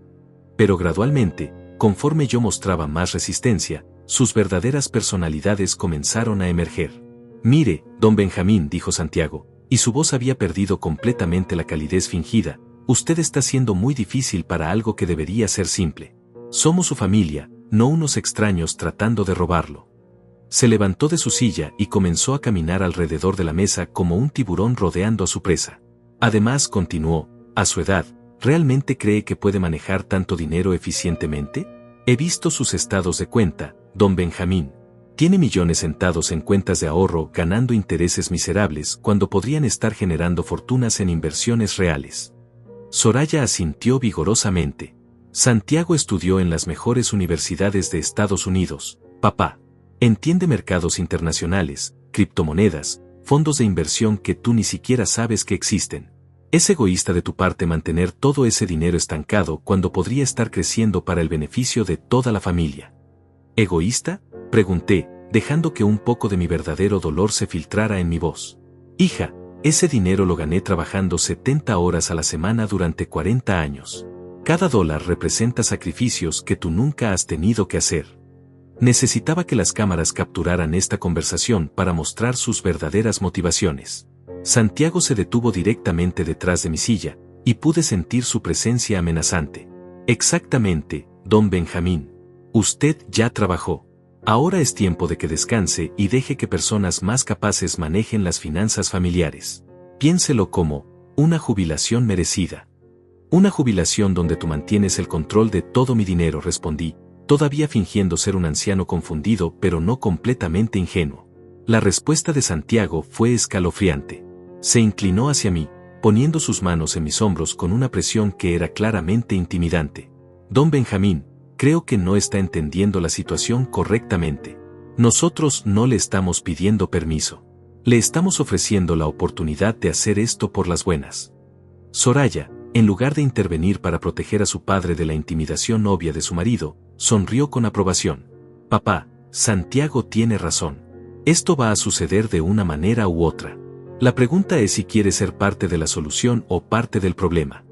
Pero gradualmente, conforme yo mostraba más resistencia, sus verdaderas personalidades comenzaron a emerger. Mire, don Benjamín, dijo Santiago, y su voz había perdido completamente la calidez fingida, usted está siendo muy difícil para algo que debería ser simple. Somos su familia, no unos extraños tratando de robarlo. Se levantó de su silla y comenzó a caminar alrededor de la mesa como un tiburón rodeando a su presa. Además, continuó, a su edad, ¿realmente cree que puede manejar tanto dinero eficientemente? He visto sus estados de cuenta, don Benjamín. Tiene millones sentados en cuentas de ahorro ganando intereses miserables cuando podrían estar generando fortunas en inversiones reales. Soraya asintió vigorosamente. Santiago estudió en las mejores universidades de Estados Unidos, papá. Entiende mercados internacionales, criptomonedas, fondos de inversión que tú ni siquiera sabes que existen. Es egoísta de tu parte mantener todo ese dinero estancado cuando podría estar creciendo para el beneficio de toda la familia. ¿Egoísta?, pregunté, dejando que un poco de mi verdadero dolor se filtrara en mi voz. Hija, ese dinero lo gané trabajando 70 horas a la semana durante 40 años. Cada dólar representa sacrificios que tú nunca has tenido que hacer. Necesitaba que las cámaras capturaran esta conversación para mostrar sus verdaderas motivaciones. Santiago se detuvo directamente detrás de mi silla, y pude sentir su presencia amenazante. Exactamente, don Benjamín. Usted ya trabajó. Ahora es tiempo de que descanse y deje que personas más capaces manejen las finanzas familiares. Piénselo como una jubilación merecida. Una jubilación donde tú mantienes el control de todo mi dinero, respondí, todavía fingiendo ser un anciano confundido pero no completamente ingenuo. La respuesta de Santiago fue escalofriante. Se inclinó hacia mí, poniendo sus manos en mis hombros con una presión que era claramente intimidante. Don Benjamín, creo que no está entendiendo la situación correctamente. Nosotros no le estamos pidiendo permiso. Le estamos ofreciendo la oportunidad de hacer esto por las buenas. Soraya, en lugar de intervenir para proteger a su padre de la intimidación obvia de su marido, sonrió con aprobación. Papá, Santiago tiene razón. Esto va a suceder de una manera u otra. La pregunta es si quiere ser parte de la solución o parte del problema.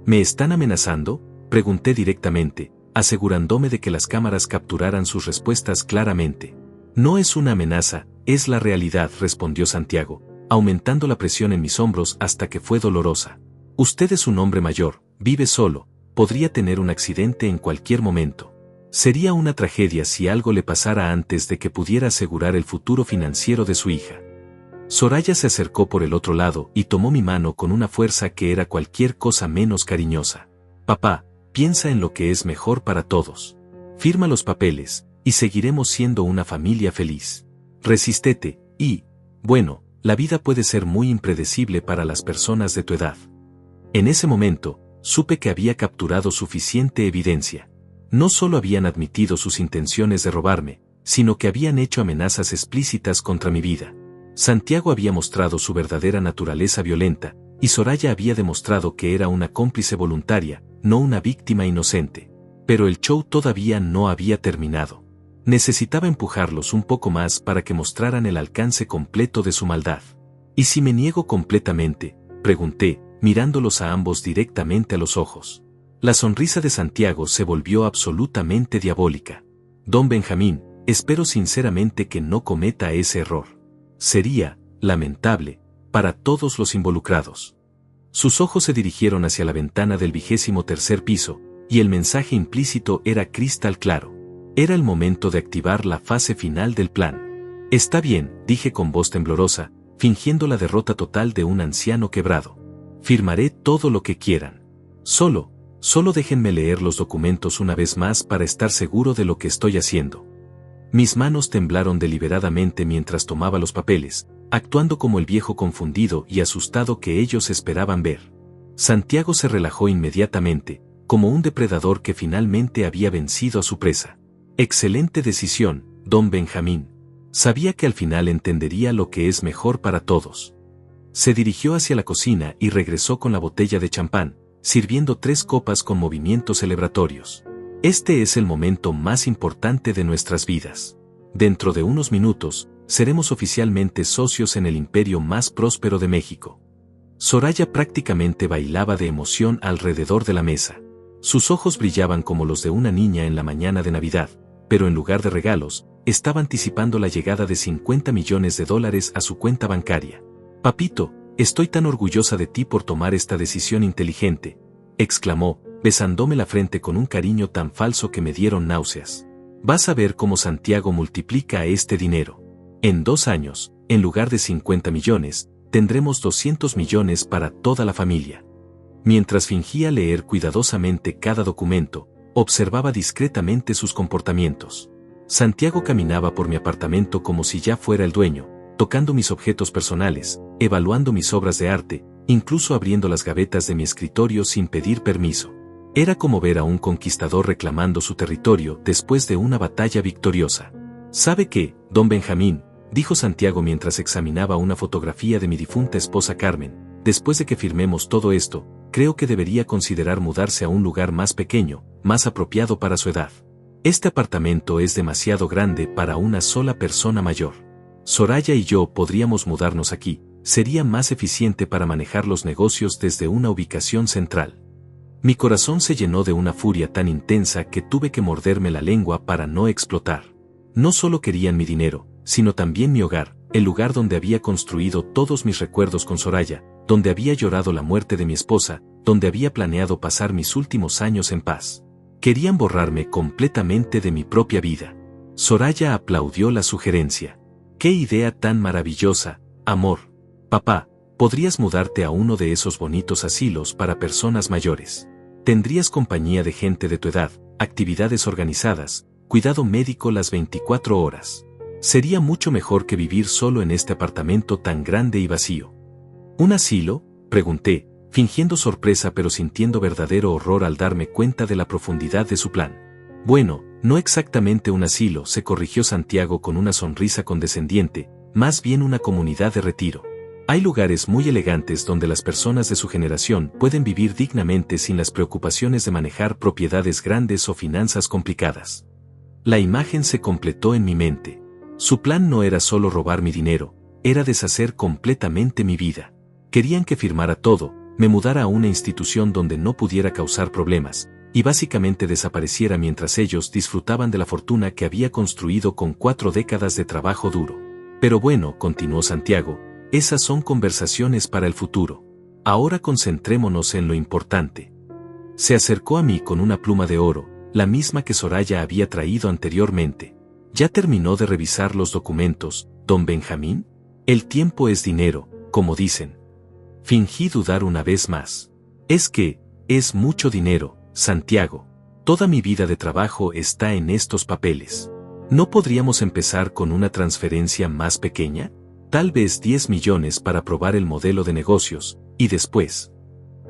¿Me están amenazando?, pregunté directamente, asegurándome de que las cámaras capturaran sus respuestas claramente. No es una amenaza, es la realidad, respondió Santiago, aumentando la presión en mis hombros hasta que fue dolorosa. Usted es un hombre mayor, vive solo, podría tener un accidente en cualquier momento. Sería una tragedia si algo le pasara antes de que pudiera asegurar el futuro financiero de su hija. Soraya se acercó por el otro lado y tomó mi mano con una fuerza que era cualquier cosa menos cariñosa. Papá, piensa en lo que es mejor para todos. Firma los papeles, y seguiremos siendo una familia feliz. Resístete, y, bueno, la vida puede ser muy impredecible para las personas de tu edad. En ese momento, supe que había capturado suficiente evidencia. No solo habían admitido sus intenciones de robarme, sino que habían hecho amenazas explícitas contra mi vida. Santiago había mostrado su verdadera naturaleza violenta, y Soraya había demostrado que era una cómplice voluntaria, no una víctima inocente. Pero el show todavía no había terminado. Necesitaba empujarlos un poco más para que mostraran el alcance completo de su maldad. ¿Y si me niego completamente?, pregunté, mirándolos a ambos directamente a los ojos. La sonrisa de Santiago se volvió absolutamente diabólica. Don Benjamín, espero sinceramente que no cometa ese error. Sería, lamentable, para todos los involucrados. Sus ojos se dirigieron hacia la ventana del 23º piso, y el mensaje implícito era cristal claro. Era el momento de activar la fase final del plan. Está bien, dije con voz temblorosa, fingiendo la derrota total de un anciano quebrado. Firmaré todo lo que quieran. Solo déjenme leer los documentos una vez más para estar seguro de lo que estoy haciendo. Mis manos temblaron deliberadamente mientras tomaba los papeles, actuando como el viejo confundido y asustado que ellos esperaban ver. Santiago se relajó inmediatamente, como un depredador que finalmente había vencido a su presa. Excelente decisión, don Benjamín. Sabía que al final entendería lo que es mejor para todos. Se dirigió hacia la cocina y regresó con la botella de champán, sirviendo 3 copas con movimientos celebratorios. Este es el momento más importante de nuestras vidas. Dentro de unos minutos, seremos oficialmente socios en el imperio más próspero de México. Soraya prácticamente bailaba de emoción alrededor de la mesa. Sus ojos brillaban como los de una niña en la mañana de Navidad, pero en lugar de regalos, estaba anticipando la llegada de $50 millones a su cuenta bancaria. «Papito, estoy tan orgullosa de ti por tomar esta decisión inteligente», exclamó, besándome la frente con un cariño tan falso que me dieron náuseas. «Vas a ver cómo Santiago multiplica este dinero. En 2 años, en lugar de 50 millones, tendremos 200 millones para toda la familia». Mientras fingía leer cuidadosamente cada documento, observaba discretamente sus comportamientos. Santiago caminaba por mi apartamento como si ya fuera el dueño, tocando mis objetos personales, evaluando mis obras de arte, incluso abriendo las gavetas de mi escritorio sin pedir permiso. Era como ver a un conquistador reclamando su territorio después de una batalla victoriosa. «¿Sabe qué, don Benjamín?», dijo Santiago mientras examinaba una fotografía de mi difunta esposa Carmen. «Después de que firmemos todo esto, creo que debería considerar mudarse a un lugar más pequeño, más apropiado para su edad. Este apartamento es demasiado grande para una sola persona mayor. Soraya y yo podríamos mudarnos aquí, sería más eficiente para manejar los negocios desde una ubicación central». Mi corazón se llenó de una furia tan intensa que tuve que morderme la lengua para no explotar. No solo querían mi dinero, sino también mi hogar, el lugar donde había construido todos mis recuerdos con Soraya, donde había llorado la muerte de mi esposa, donde había planeado pasar mis últimos años en paz. Querían borrarme completamente de mi propia vida. Soraya aplaudió la sugerencia. «¡Qué idea tan maravillosa, amor! Papá, podrías mudarte a uno de esos bonitos asilos para personas mayores. Tendrías compañía de gente de tu edad, actividades organizadas, cuidado médico las 24 horas. Sería mucho mejor que vivir solo en este apartamento tan grande y vacío». «¿Un asilo?», pregunté, fingiendo sorpresa pero sintiendo verdadero horror al darme cuenta de la profundidad de su plan. «Bueno, no exactamente un asilo», se corrigió Santiago con una sonrisa condescendiente, «más bien una comunidad de retiro. Hay lugares muy elegantes donde las personas de su generación pueden vivir dignamente sin las preocupaciones de manejar propiedades grandes o finanzas complicadas». La imagen se completó en mi mente. Su plan no era solo robar mi dinero, era deshacer completamente mi vida. Querían que firmara todo, me mudara a una institución donde no pudiera causar problemas, y básicamente desapareciera mientras ellos disfrutaban de la fortuna que había construido con 4 décadas de trabajo duro. «Pero bueno», continuó Santiago, «esas son conversaciones para el futuro. Ahora concentrémonos en lo importante». Se acercó a mí con una pluma de oro, la misma que Soraya había traído anteriormente. «¿Ya terminó de revisar los documentos, don Benjamín? El tiempo es dinero, como dicen». Fingí dudar una vez más. «Es que, es mucho dinero, Santiago. Toda mi vida de trabajo está en estos papeles. ¿No podríamos empezar con una transferencia más pequeña? Tal vez 10 millones para probar el modelo de negocios, y después.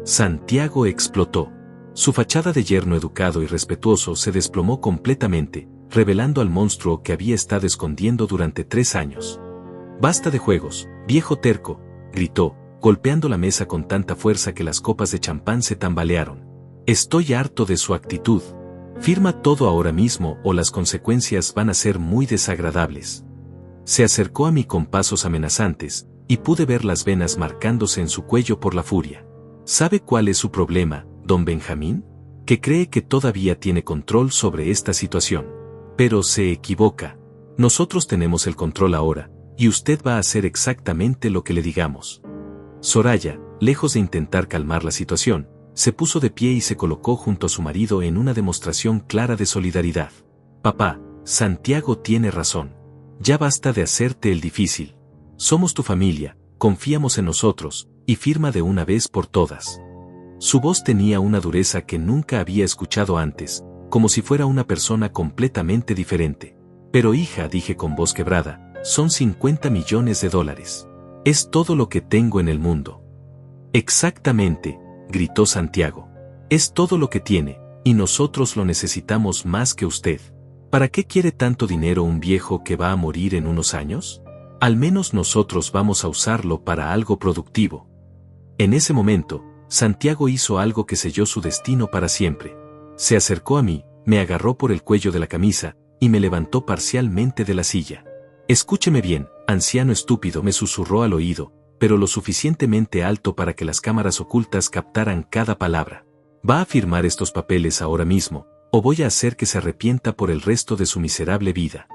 Santiago explotó. Su fachada de yerno educado y respetuoso se desplomó completamente, revelando al monstruo que había estado escondiendo durante 3 años. «Basta de juegos, viejo terco», gritó, golpeando la mesa con tanta fuerza que las copas de champán se tambalearon. «Estoy harto de su actitud. Firma todo ahora mismo o las consecuencias van a ser muy desagradables». Se acercó a mí con pasos amenazantes, y pude ver las venas marcándose en su cuello por la furia. ¿Sabe cuál es su problema, don Benjamín? Que cree que todavía tiene control sobre esta situación. Pero se equivoca. Nosotros tenemos el control ahora, y usted va a hacer exactamente lo que le digamos. Soraya, lejos de intentar calmar la situación, se puso de pie y se colocó junto a su marido en una demostración clara de solidaridad. «Papá, Santiago tiene razón. Ya basta de hacerte el difícil. Somos tu familia, confiamos en nosotros, y firma de una vez por todas». Su voz tenía una dureza que nunca había escuchado antes, como si fuera una persona completamente diferente. «Pero hija», dije con voz quebrada, «son 50 millones de dólares. Es todo lo que tengo en el mundo». «Exactamente», gritó Santiago. «Es todo lo que tiene, y nosotros lo necesitamos más que usted. ¿Para qué quiere tanto dinero un viejo que va a morir en unos años? Al menos nosotros vamos a usarlo para algo productivo». En ese momento, Santiago hizo algo que selló su destino para siempre. Se acercó a mí, me agarró por el cuello de la camisa, y me levantó parcialmente de la silla. «Escúcheme bien, anciano estúpido», me susurró al oído, pero lo suficientemente alto para que las cámaras ocultas captaran cada palabra. «Va a firmar estos papeles ahora mismo, o voy a hacer que se arrepienta por el resto de su miserable vida».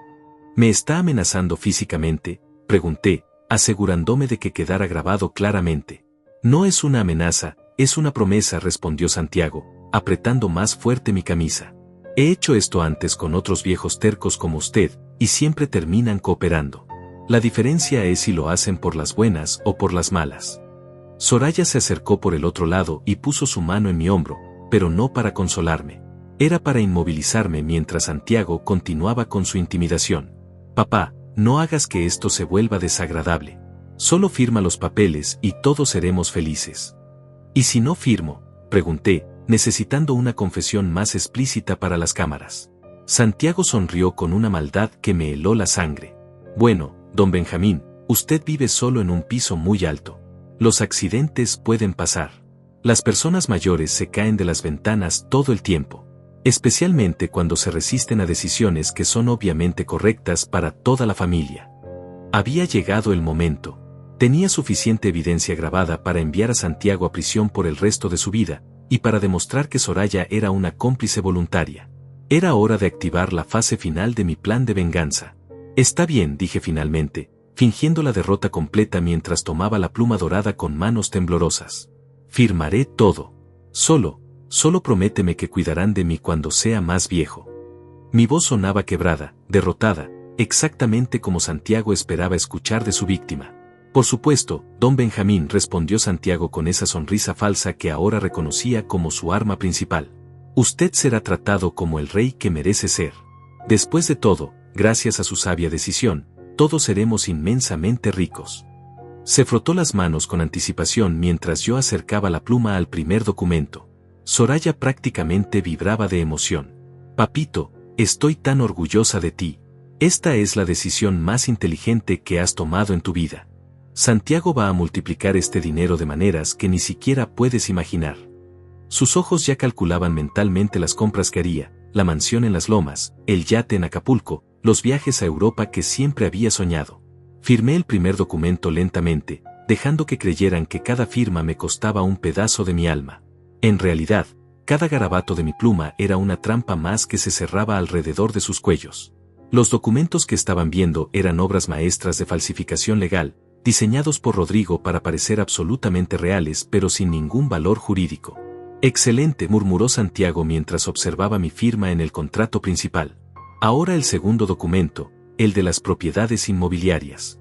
«¿Me está amenazando físicamente?», pregunté, asegurándome de que quedara grabado claramente. «No es una amenaza, es una promesa», respondió Santiago, apretando más fuerte mi camisa. «He hecho esto antes con otros viejos tercos como usted, y siempre terminan cooperando. La diferencia es si lo hacen por las buenas o por las malas». Soraya se acercó por el otro lado y puso su mano en mi hombro, pero no para consolarme. Era para inmovilizarme mientras Santiago continuaba con su intimidación. «Papá, no hagas que esto se vuelva desagradable. Solo firma los papeles y todos seremos felices». «¿Y si no firmo?», pregunté, necesitando una confesión más explícita para las cámaras. Santiago sonrió con una maldad que me heló la sangre. «Bueno, don Benjamín, usted vive solo en un piso muy alto. Los accidentes pueden pasar. Las personas mayores se caen de las ventanas todo el tiempo. Especialmente cuando se resisten a decisiones que son obviamente correctas para toda la familia». Había llegado el momento. Tenía suficiente evidencia grabada para enviar a Santiago a prisión por el resto de su vida, y para demostrar que Soraya era una cómplice voluntaria. Era hora de activar la fase final de mi plan de venganza. «Está bien», dije finalmente, fingiendo la derrota completa mientras tomaba la pluma dorada con manos temblorosas. «Firmaré todo. Solo prométeme que cuidarán de mí cuando sea más viejo». Mi voz sonaba quebrada, derrotada, exactamente como Santiago esperaba escuchar de su víctima. «Por supuesto, don Benjamín», respondió Santiago con esa sonrisa falsa que ahora reconocía como su arma principal. «Usted será tratado como el rey que merece ser. Después de todo, gracias a su sabia decisión, todos seremos inmensamente ricos». Se frotó las manos con anticipación mientras yo acercaba la pluma al primer documento. Soraya prácticamente vibraba de emoción. «Papito, estoy tan orgullosa de ti. Esta es la decisión más inteligente que has tomado en tu vida. Santiago va a multiplicar este dinero de maneras que ni siquiera puedes imaginar». Sus ojos ya calculaban mentalmente las compras que haría, la mansión en las lomas, el yate en Acapulco, los viajes a Europa que siempre había soñado. Firmé el primer documento lentamente, dejando que creyeran que cada firma me costaba un pedazo de mi alma. En realidad, cada garabato de mi pluma era una trampa más que se cerraba alrededor de sus cuellos. Los documentos que estaban viendo eran obras maestras de falsificación legal, diseñados por Rodrigo para parecer absolutamente reales pero sin ningún valor jurídico. «Excelente», murmuró Santiago mientras observaba mi firma en el contrato principal. «Ahora el segundo documento, el de las propiedades inmobiliarias».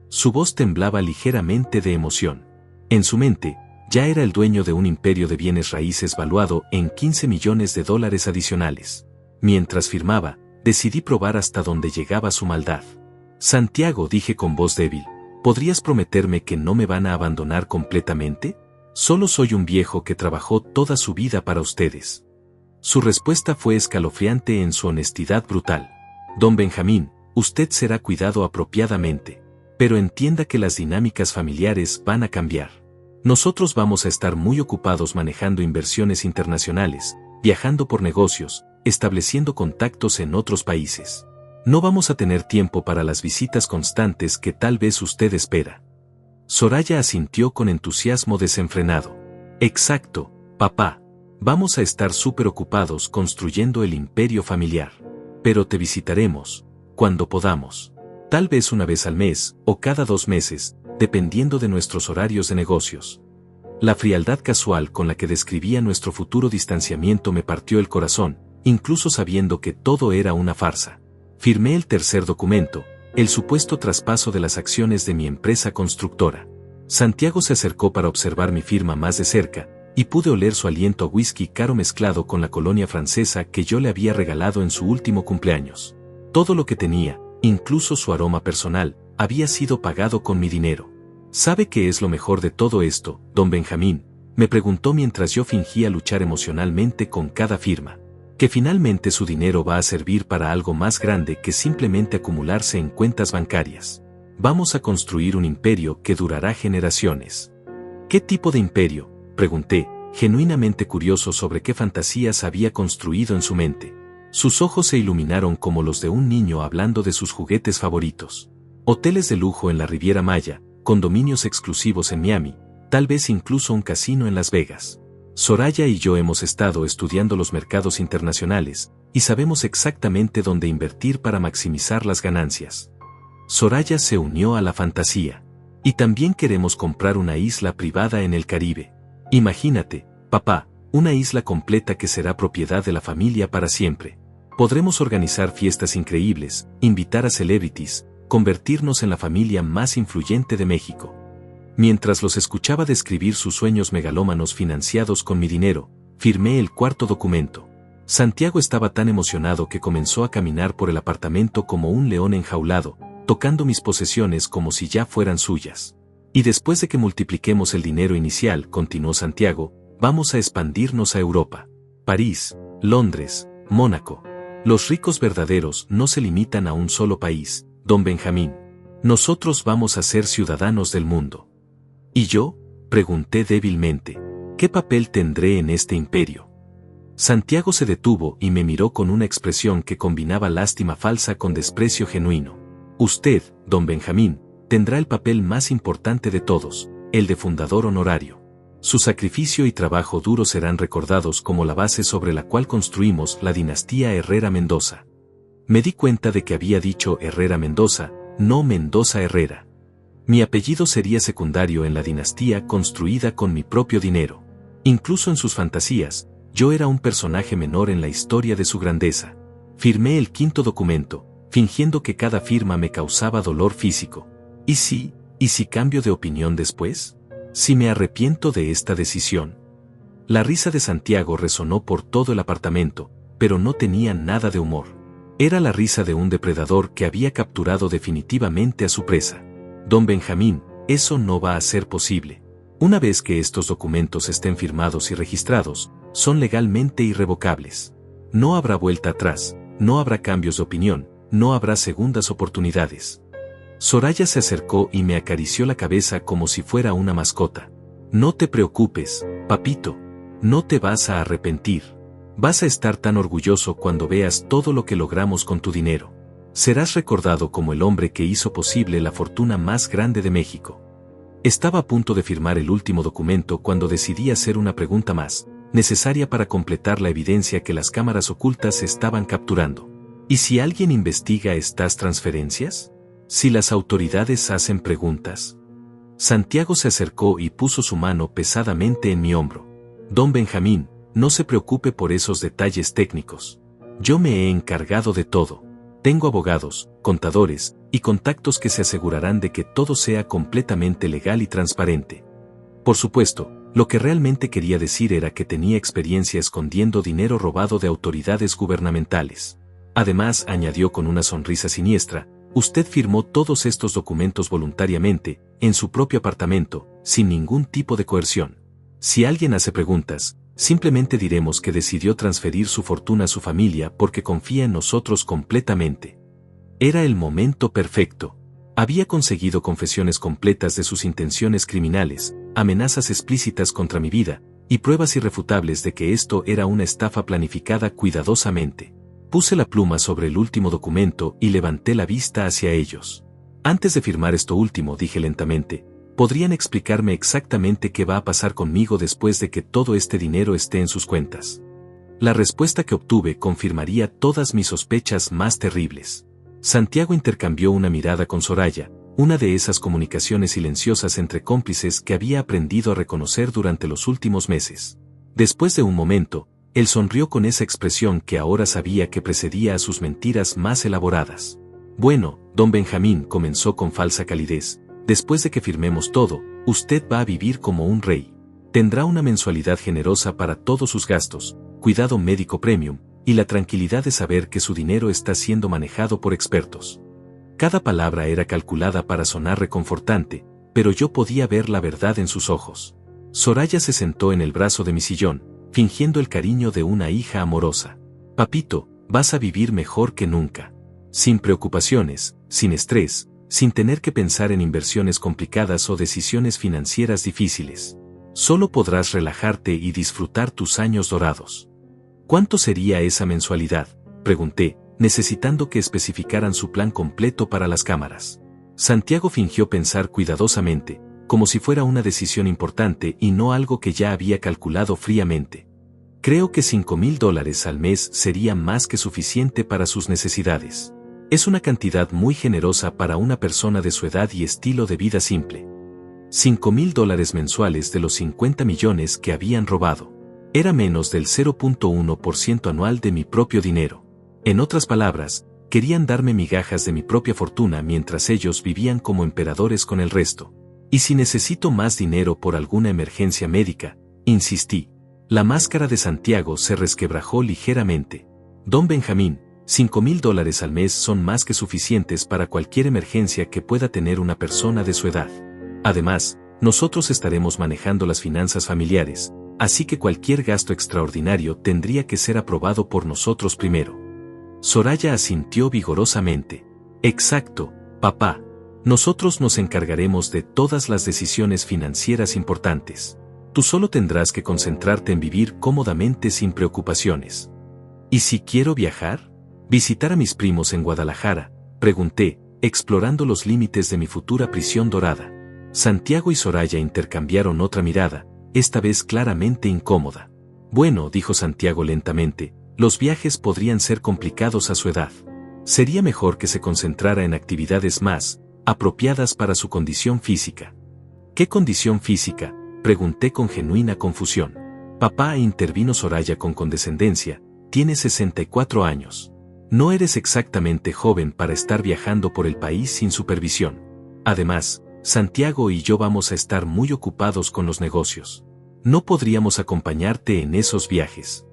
Su voz temblaba ligeramente de emoción. En su mente, Ya era el dueño de un imperio de bienes raíces valuado en $15 millones adicionales. Mientras firmaba, decidí probar hasta dónde llegaba su maldad. Santiago, dije con voz débil, ¿podrías prometerme que no me van a abandonar completamente? Solo soy un viejo que trabajó toda su vida para ustedes. Su respuesta fue escalofriante en su honestidad brutal. Don Benjamín, usted será cuidado apropiadamente. Pero entienda que las dinámicas familiares van a cambiar. Nosotros vamos a estar muy ocupados manejando inversiones internacionales, viajando por negocios, estableciendo contactos en otros países. No vamos a tener tiempo para las visitas constantes que tal vez usted espera. Soraya asintió con entusiasmo desenfrenado. Exacto, papá. Vamos a estar súper ocupados construyendo el imperio familiar. Pero te visitaremos, cuando podamos. Tal vez una vez al mes, o cada 2 meses, dependiendo de nuestros horarios de negocios. La frialdad casual con la que describía nuestro futuro distanciamiento me partió el corazón, incluso sabiendo que todo era una farsa. Firmé el tercer documento, el supuesto traspaso de las acciones de mi empresa constructora. Santiago se acercó para observar mi firma más de cerca, y pude oler su aliento a whisky caro mezclado con la colonia francesa que yo le había regalado en su último cumpleaños. Todo lo que tenía, incluso su aroma personal, había sido pagado con mi dinero. ¿Sabe qué es lo mejor de todo esto, don Benjamín?, me preguntó mientras yo fingía luchar emocionalmente con cada firma. Que finalmente su dinero va a servir para algo más grande que simplemente acumularse en cuentas bancarias. Vamos a construir un imperio que durará generaciones. ¿Qué tipo de imperio?, pregunté, genuinamente curioso sobre qué fantasías había construido en su mente. Sus ojos se iluminaron como los de un niño hablando de sus juguetes favoritos. Hoteles de lujo en la Riviera Maya, condominios exclusivos en Miami, tal vez incluso un casino en Las Vegas. Soraya y yo hemos estado estudiando los mercados internacionales, y sabemos exactamente dónde invertir para maximizar las ganancias. Soraya se unió a la fantasía. Y también queremos comprar una isla privada en el Caribe. Imagínate, papá, una isla completa que será propiedad de la familia para siempre. Podremos organizar fiestas increíbles, invitar a celebrities, convertirnos en la familia más influyente de México. Mientras los escuchaba describir sus sueños megalómanos financiados con mi dinero, firmé el cuarto documento. Santiago estaba tan emocionado que comenzó a caminar por el apartamento como un león enjaulado, tocando mis posesiones como si ya fueran suyas. Y después de que multipliquemos el dinero inicial, continuó Santiago, vamos a expandirnos a Europa. París, Londres, Mónaco. Los ricos verdaderos no se limitan a un solo país, don Benjamín. Nosotros vamos a ser ciudadanos del mundo. ¿Y yo?, pregunté débilmente. ¿Qué papel tendré en este imperio? Santiago se detuvo y me miró con una expresión que combinaba lástima falsa con desprecio genuino. Usted, don Benjamín, tendrá el papel más importante de todos, el de fundador honorario. Su sacrificio y trabajo duro serán recordados como la base sobre la cual construimos la dinastía Herrera Mendoza. Me di cuenta de que había dicho Herrera Mendoza, no Mendoza Herrera. Mi apellido sería secundario en la dinastía construida con mi propio dinero. Incluso en sus fantasías, yo era un personaje menor en la historia de su grandeza. Firmé el quinto documento, fingiendo que cada firma me causaba dolor físico. ¿Y si cambio de opinión después? ¿Si me arrepiento de esta decisión? La risa de Santiago resonó por todo el apartamento, pero no tenía nada de humor. Era la risa de un depredador que había capturado definitivamente a su presa. Don Benjamín, eso no va a ser posible. Una vez que estos documentos estén firmados y registrados, son legalmente irrevocables. No habrá vuelta atrás, no habrá cambios de opinión, no habrá segundas oportunidades. Soraya se acercó y me acarició la cabeza como si fuera una mascota. No te preocupes, papito. No te vas a arrepentir. Vas a estar tan orgulloso cuando veas todo lo que logramos con tu dinero. Serás recordado como el hombre que hizo posible la fortuna más grande de México. Estaba a punto de firmar el último documento cuando decidí hacer una pregunta más, necesaria para completar la evidencia que las cámaras ocultas estaban capturando. ¿Y si alguien investiga estas transferencias? ¿Si las autoridades hacen preguntas? Santiago se acercó y puso su mano pesadamente en mi hombro. Don Benjamín, no se preocupe por esos detalles técnicos. Yo me he encargado de todo. Tengo abogados, contadores y contactos que se asegurarán de que todo sea completamente legal y transparente. Por supuesto, Lo que realmente quería decir era que tenía experiencia escondiendo dinero robado de autoridades gubernamentales. Además, añadió con una sonrisa siniestra, usted firmó todos estos documentos voluntariamente, en su propio apartamento, sin ningún tipo de coerción. Si alguien hace preguntas, simplemente diremos que decidió transferir su fortuna a su familia porque confía en nosotros completamente. Era el momento perfecto. Había conseguido confesiones completas de sus intenciones criminales, amenazas explícitas contra mi vida, y pruebas irrefutables de que esto era una estafa planificada cuidadosamente. Puse la pluma sobre el último documento y levanté la vista hacia ellos. Antes de firmar esto último, dije lentamente, ¿podrían explicarme exactamente qué va a pasar conmigo después de que todo este dinero esté en sus cuentas? La respuesta que obtuve confirmaría todas mis sospechas más terribles. Santiago intercambió una mirada con Soraya, una de esas comunicaciones silenciosas entre cómplices que había aprendido a reconocer durante los últimos meses. Después de un momento, él sonrió con esa expresión que ahora sabía que precedía a sus mentiras más elaboradas. Bueno, don Benjamín, comenzó con falsa calidez, después de que firmemos todo, usted va a vivir como un rey. Tendrá una mensualidad generosa para todos sus gastos, cuidado médico premium, y la tranquilidad de saber que su dinero está siendo manejado por expertos. Cada palabra era calculada para sonar reconfortante, pero yo podía ver la verdad en sus ojos. Soraya se sentó en el brazo de mi sillón, fingiendo el cariño de una hija amorosa. Papito, vas a vivir mejor que nunca. Sin preocupaciones, sin estrés, sin tener que pensar en inversiones complicadas o decisiones financieras difíciles. Solo podrás relajarte y disfrutar tus años dorados. ¿Cuánto sería esa mensualidad?, pregunté, necesitando que especificaran su plan completo para las cámaras. Santiago fingió pensar cuidadosamente, como si fuera una decisión importante y no algo que ya había calculado fríamente. Creo que $5,000 al mes sería más que suficiente para sus necesidades. Es una cantidad muy generosa para una persona de su edad y estilo de vida simple. $5,000 mensuales de los 50 millones que habían robado. Era menos del 0.1% anual de mi propio dinero. En otras palabras, querían darme migajas de mi propia fortuna mientras ellos vivían como emperadores con el resto. Y si necesito más dinero por alguna emergencia médica, insistí. La máscara de Santiago se resquebrajó ligeramente. Don Benjamín, $5,000 al mes son más que suficientes para cualquier emergencia que pueda tener una persona de su edad. Además, nosotros estaremos manejando las finanzas familiares, así que cualquier gasto extraordinario tendría que ser aprobado por nosotros primero. Soraya asintió vigorosamente. Exacto, papá. Nosotros nos encargaremos de todas las decisiones financieras importantes. Tú solo tendrás que concentrarte en vivir cómodamente sin preocupaciones. ¿Y si quiero viajar? ¿Visitar a mis primos en Guadalajara?, pregunté, explorando los límites de mi futura prisión dorada. Santiago y Soraya intercambiaron otra mirada, esta vez claramente incómoda. Bueno, dijo Santiago lentamente, los viajes podrían ser complicados a su edad. Sería mejor que se concentrara en actividades más apropiadas para su condición física. ¿Qué condición física?, pregunté con genuina confusión. Papá, intervino Soraya con condescendencia, tienes 64 años. No eres exactamente joven para estar viajando por el país sin supervisión. Además, Santiago y yo vamos a estar muy ocupados con los negocios. No podríamos acompañarte en esos viajes.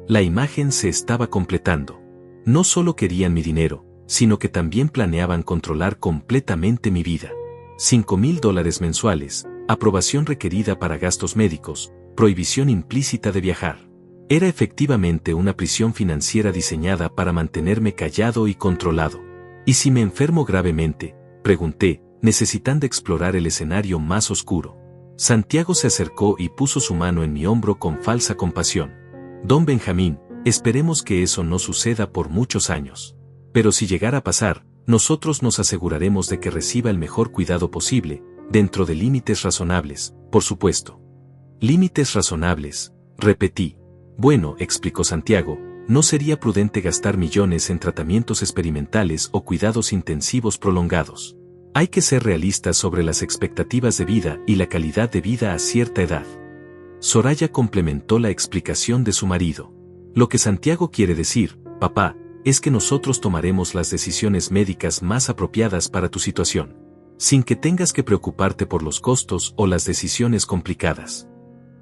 La imagen se estaba completando. No solo querían mi dinero, sino que también planeaban controlar completamente mi vida. $5,000 mensuales, aprobación requerida para gastos médicos, prohibición implícita de viajar. Era efectivamente una prisión financiera diseñada para mantenerme callado y controlado. ¿Y si me enfermo gravemente?, pregunté, necesitando explorar el escenario más oscuro. Santiago se acercó y puso su mano en mi hombro con falsa compasión. Don Benjamín, esperemos que eso no suceda por muchos años. Pero si llegara a pasar, nosotros nos aseguraremos de que reciba el mejor cuidado posible, dentro de límites razonables, por supuesto. Límites razonables, repetí. Bueno, explicó Santiago, no sería prudente gastar millones en tratamientos experimentales o cuidados intensivos prolongados. Hay que ser realistas sobre las expectativas de vida y la calidad de vida a cierta edad. Soraya complementó la explicación de su marido. Lo que Santiago quiere decir, papá, es que nosotros tomaremos las decisiones médicas más apropiadas para tu situación, sin que tengas que preocuparte por los costos o las decisiones complicadas.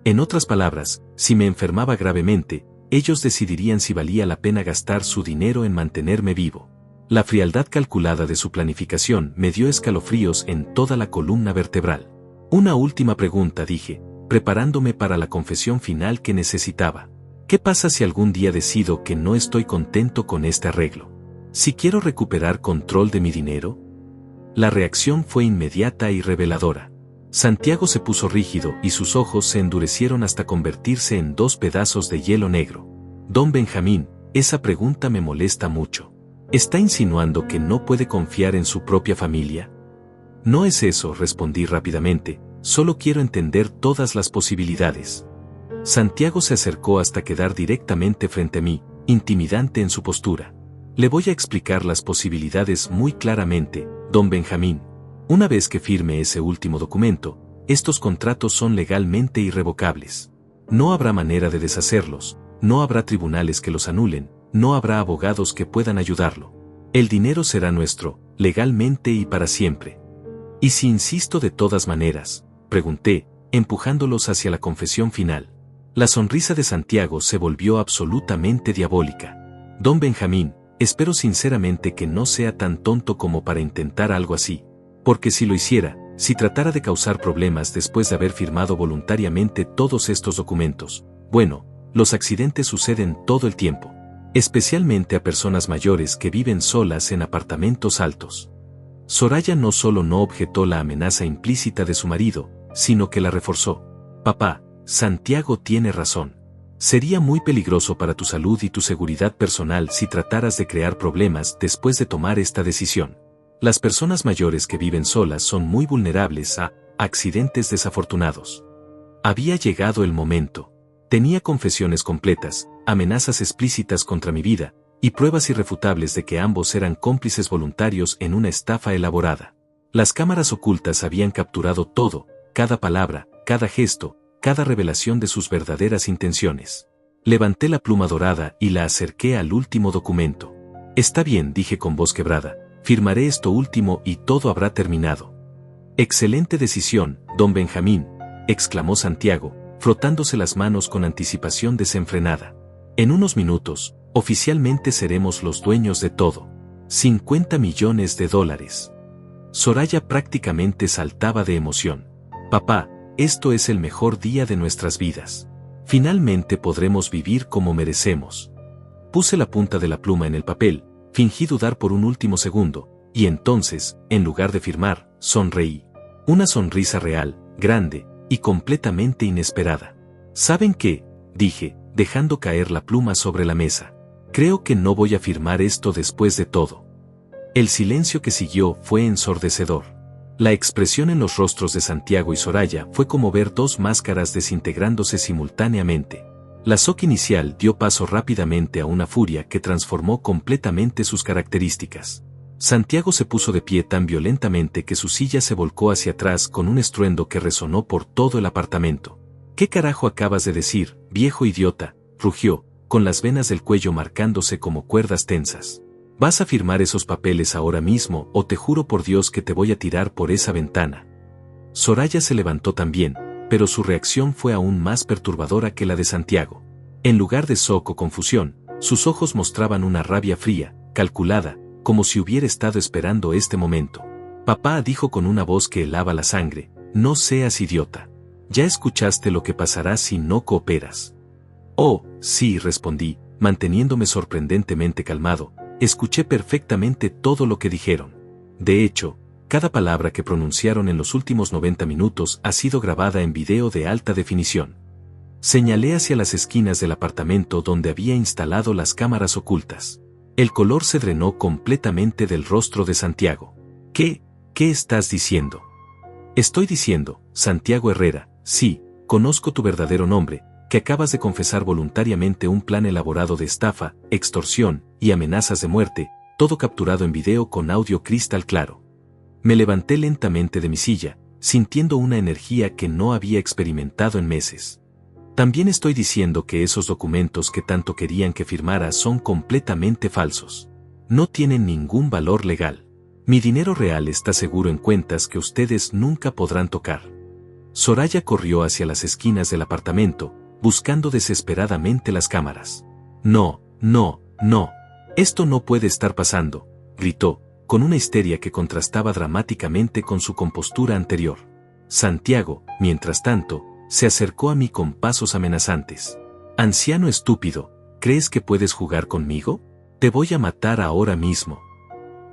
En otras palabras, si me enfermaba gravemente, ellos decidirían si valía la pena gastar su dinero en mantenerme vivo. La frialdad calculada de su planificación me dio escalofríos en toda la columna vertebral. Una última pregunta, dije, preparándome para la confesión final que necesitaba. ¿Qué pasa si algún día decido que no estoy contento con este arreglo? ¿Si quiero recuperar control de mi dinero? La reacción fue inmediata y reveladora. Santiago se puso rígido y sus ojos se endurecieron hasta convertirse en 2 pedazos de hielo negro. Don Benjamín, esa pregunta me molesta mucho. ¿Está insinuando que no puede confiar en su propia familia? No es eso, respondí rápidamente, solo quiero entender todas las posibilidades. Santiago se acercó hasta quedar directamente frente a mí, intimidante en su postura. Le voy a explicar las posibilidades muy claramente, don Benjamín. Una vez que firme ese último documento, estos contratos son legalmente irrevocables. No habrá manera de deshacerlos, no habrá tribunales que los anulen, no habrá abogados que puedan ayudarlo. El dinero será nuestro, legalmente y para siempre. ¿Y si insisto de todas maneras?, pregunté, empujándolos hacia la confesión final. La sonrisa de Santiago se volvió absolutamente diabólica. Don Benjamín, espero sinceramente que no sea tan tonto como para intentar algo así. Porque si lo hiciera, si tratara de causar problemas después de haber firmado voluntariamente todos estos documentos, bueno, los accidentes suceden todo el tiempo. Especialmente a personas mayores que viven solas en apartamentos altos. Soraya no solo no objetó la amenaza implícita de su marido, sino que la reforzó. Papá, Santiago tiene razón. Sería muy peligroso para tu salud y tu seguridad personal si trataras de crear problemas después de tomar esta decisión. Las personas mayores que viven solas son muy vulnerables a accidentes desafortunados. Había llegado el momento. Tenía confesiones completas, amenazas explícitas contra mi vida, y pruebas irrefutables de que ambos eran cómplices voluntarios en una estafa elaborada. Las cámaras ocultas habían capturado todo, cada palabra, cada gesto, cada revelación de sus verdaderas intenciones. Levanté la pluma dorada y la acerqué al último documento. Está bien, dije con voz quebrada, firmaré esto último y todo habrá terminado. Excelente decisión, don Benjamín, exclamó Santiago, frotándose las manos con anticipación desenfrenada. En unos minutos, oficialmente seremos los dueños de todo. 50 millones de dólares. Soraya prácticamente saltaba de emoción. Papá, esto es el mejor día de nuestras vidas. Finalmente podremos vivir como merecemos. Puse la punta de la pluma en el papel, fingí dudar por un último segundo, y entonces, en lugar de firmar, sonreí. Una sonrisa real, grande, y completamente inesperada. ¿Saben qué?, dije, dejando caer la pluma sobre la mesa. Creo que no voy a firmar esto después de todo. El silencio que siguió fue ensordecedor. La expresión en los rostros de Santiago y Soraya fue como ver 2 máscaras desintegrándose simultáneamente. La shock inicial dio paso rápidamente a una furia que transformó completamente sus características. Santiago se puso de pie tan violentamente que su silla se volcó hacia atrás con un estruendo que resonó por todo el apartamento. ¿Qué carajo acabas de decir, viejo idiota?, rugió, con las venas del cuello marcándose como cuerdas tensas. ¿Vas a firmar esos papeles ahora mismo o te juro por Dios que te voy a tirar por esa ventana? Soraya se levantó también, pero su reacción fue aún más perturbadora que la de Santiago. En lugar de shock o confusión, sus ojos mostraban una rabia fría, calculada, como si hubiera estado esperando este momento. Papá, dijo con una voz que helaba la sangre, no seas idiota. Ya escuchaste lo que pasará si no cooperas. Oh, sí, respondí, manteniéndome sorprendentemente calmado, escuché perfectamente todo lo que dijeron. De hecho, cada palabra que pronunciaron en los últimos 90 minutos ha sido grabada en video de alta definición. Señalé hacia las esquinas del apartamento donde había instalado las cámaras ocultas. El color se drenó completamente del rostro de Santiago. ¿Qué estás diciendo? Estoy diciendo, Santiago Herrera, sí, conozco tu verdadero nombre, que acabas de confesar voluntariamente un plan elaborado de estafa, extorsión y amenazas de muerte, todo capturado en video con audio cristal claro. Me levanté lentamente de mi silla, sintiendo una energía que no había experimentado en meses. También estoy diciendo que esos documentos que tanto querían que firmara son completamente falsos. No tienen ningún valor legal. Mi dinero real está seguro en cuentas que ustedes nunca podrán tocar. Soraya corrió hacia las esquinas del apartamento, buscando desesperadamente las cámaras. No, no, no. Esto no puede estar pasando, gritó, con una histeria que contrastaba dramáticamente con su compostura anterior. Santiago, mientras tanto, se acercó a mí con pasos amenazantes. Anciano estúpido, ¿crees que puedes jugar conmigo? Te voy a matar ahora mismo.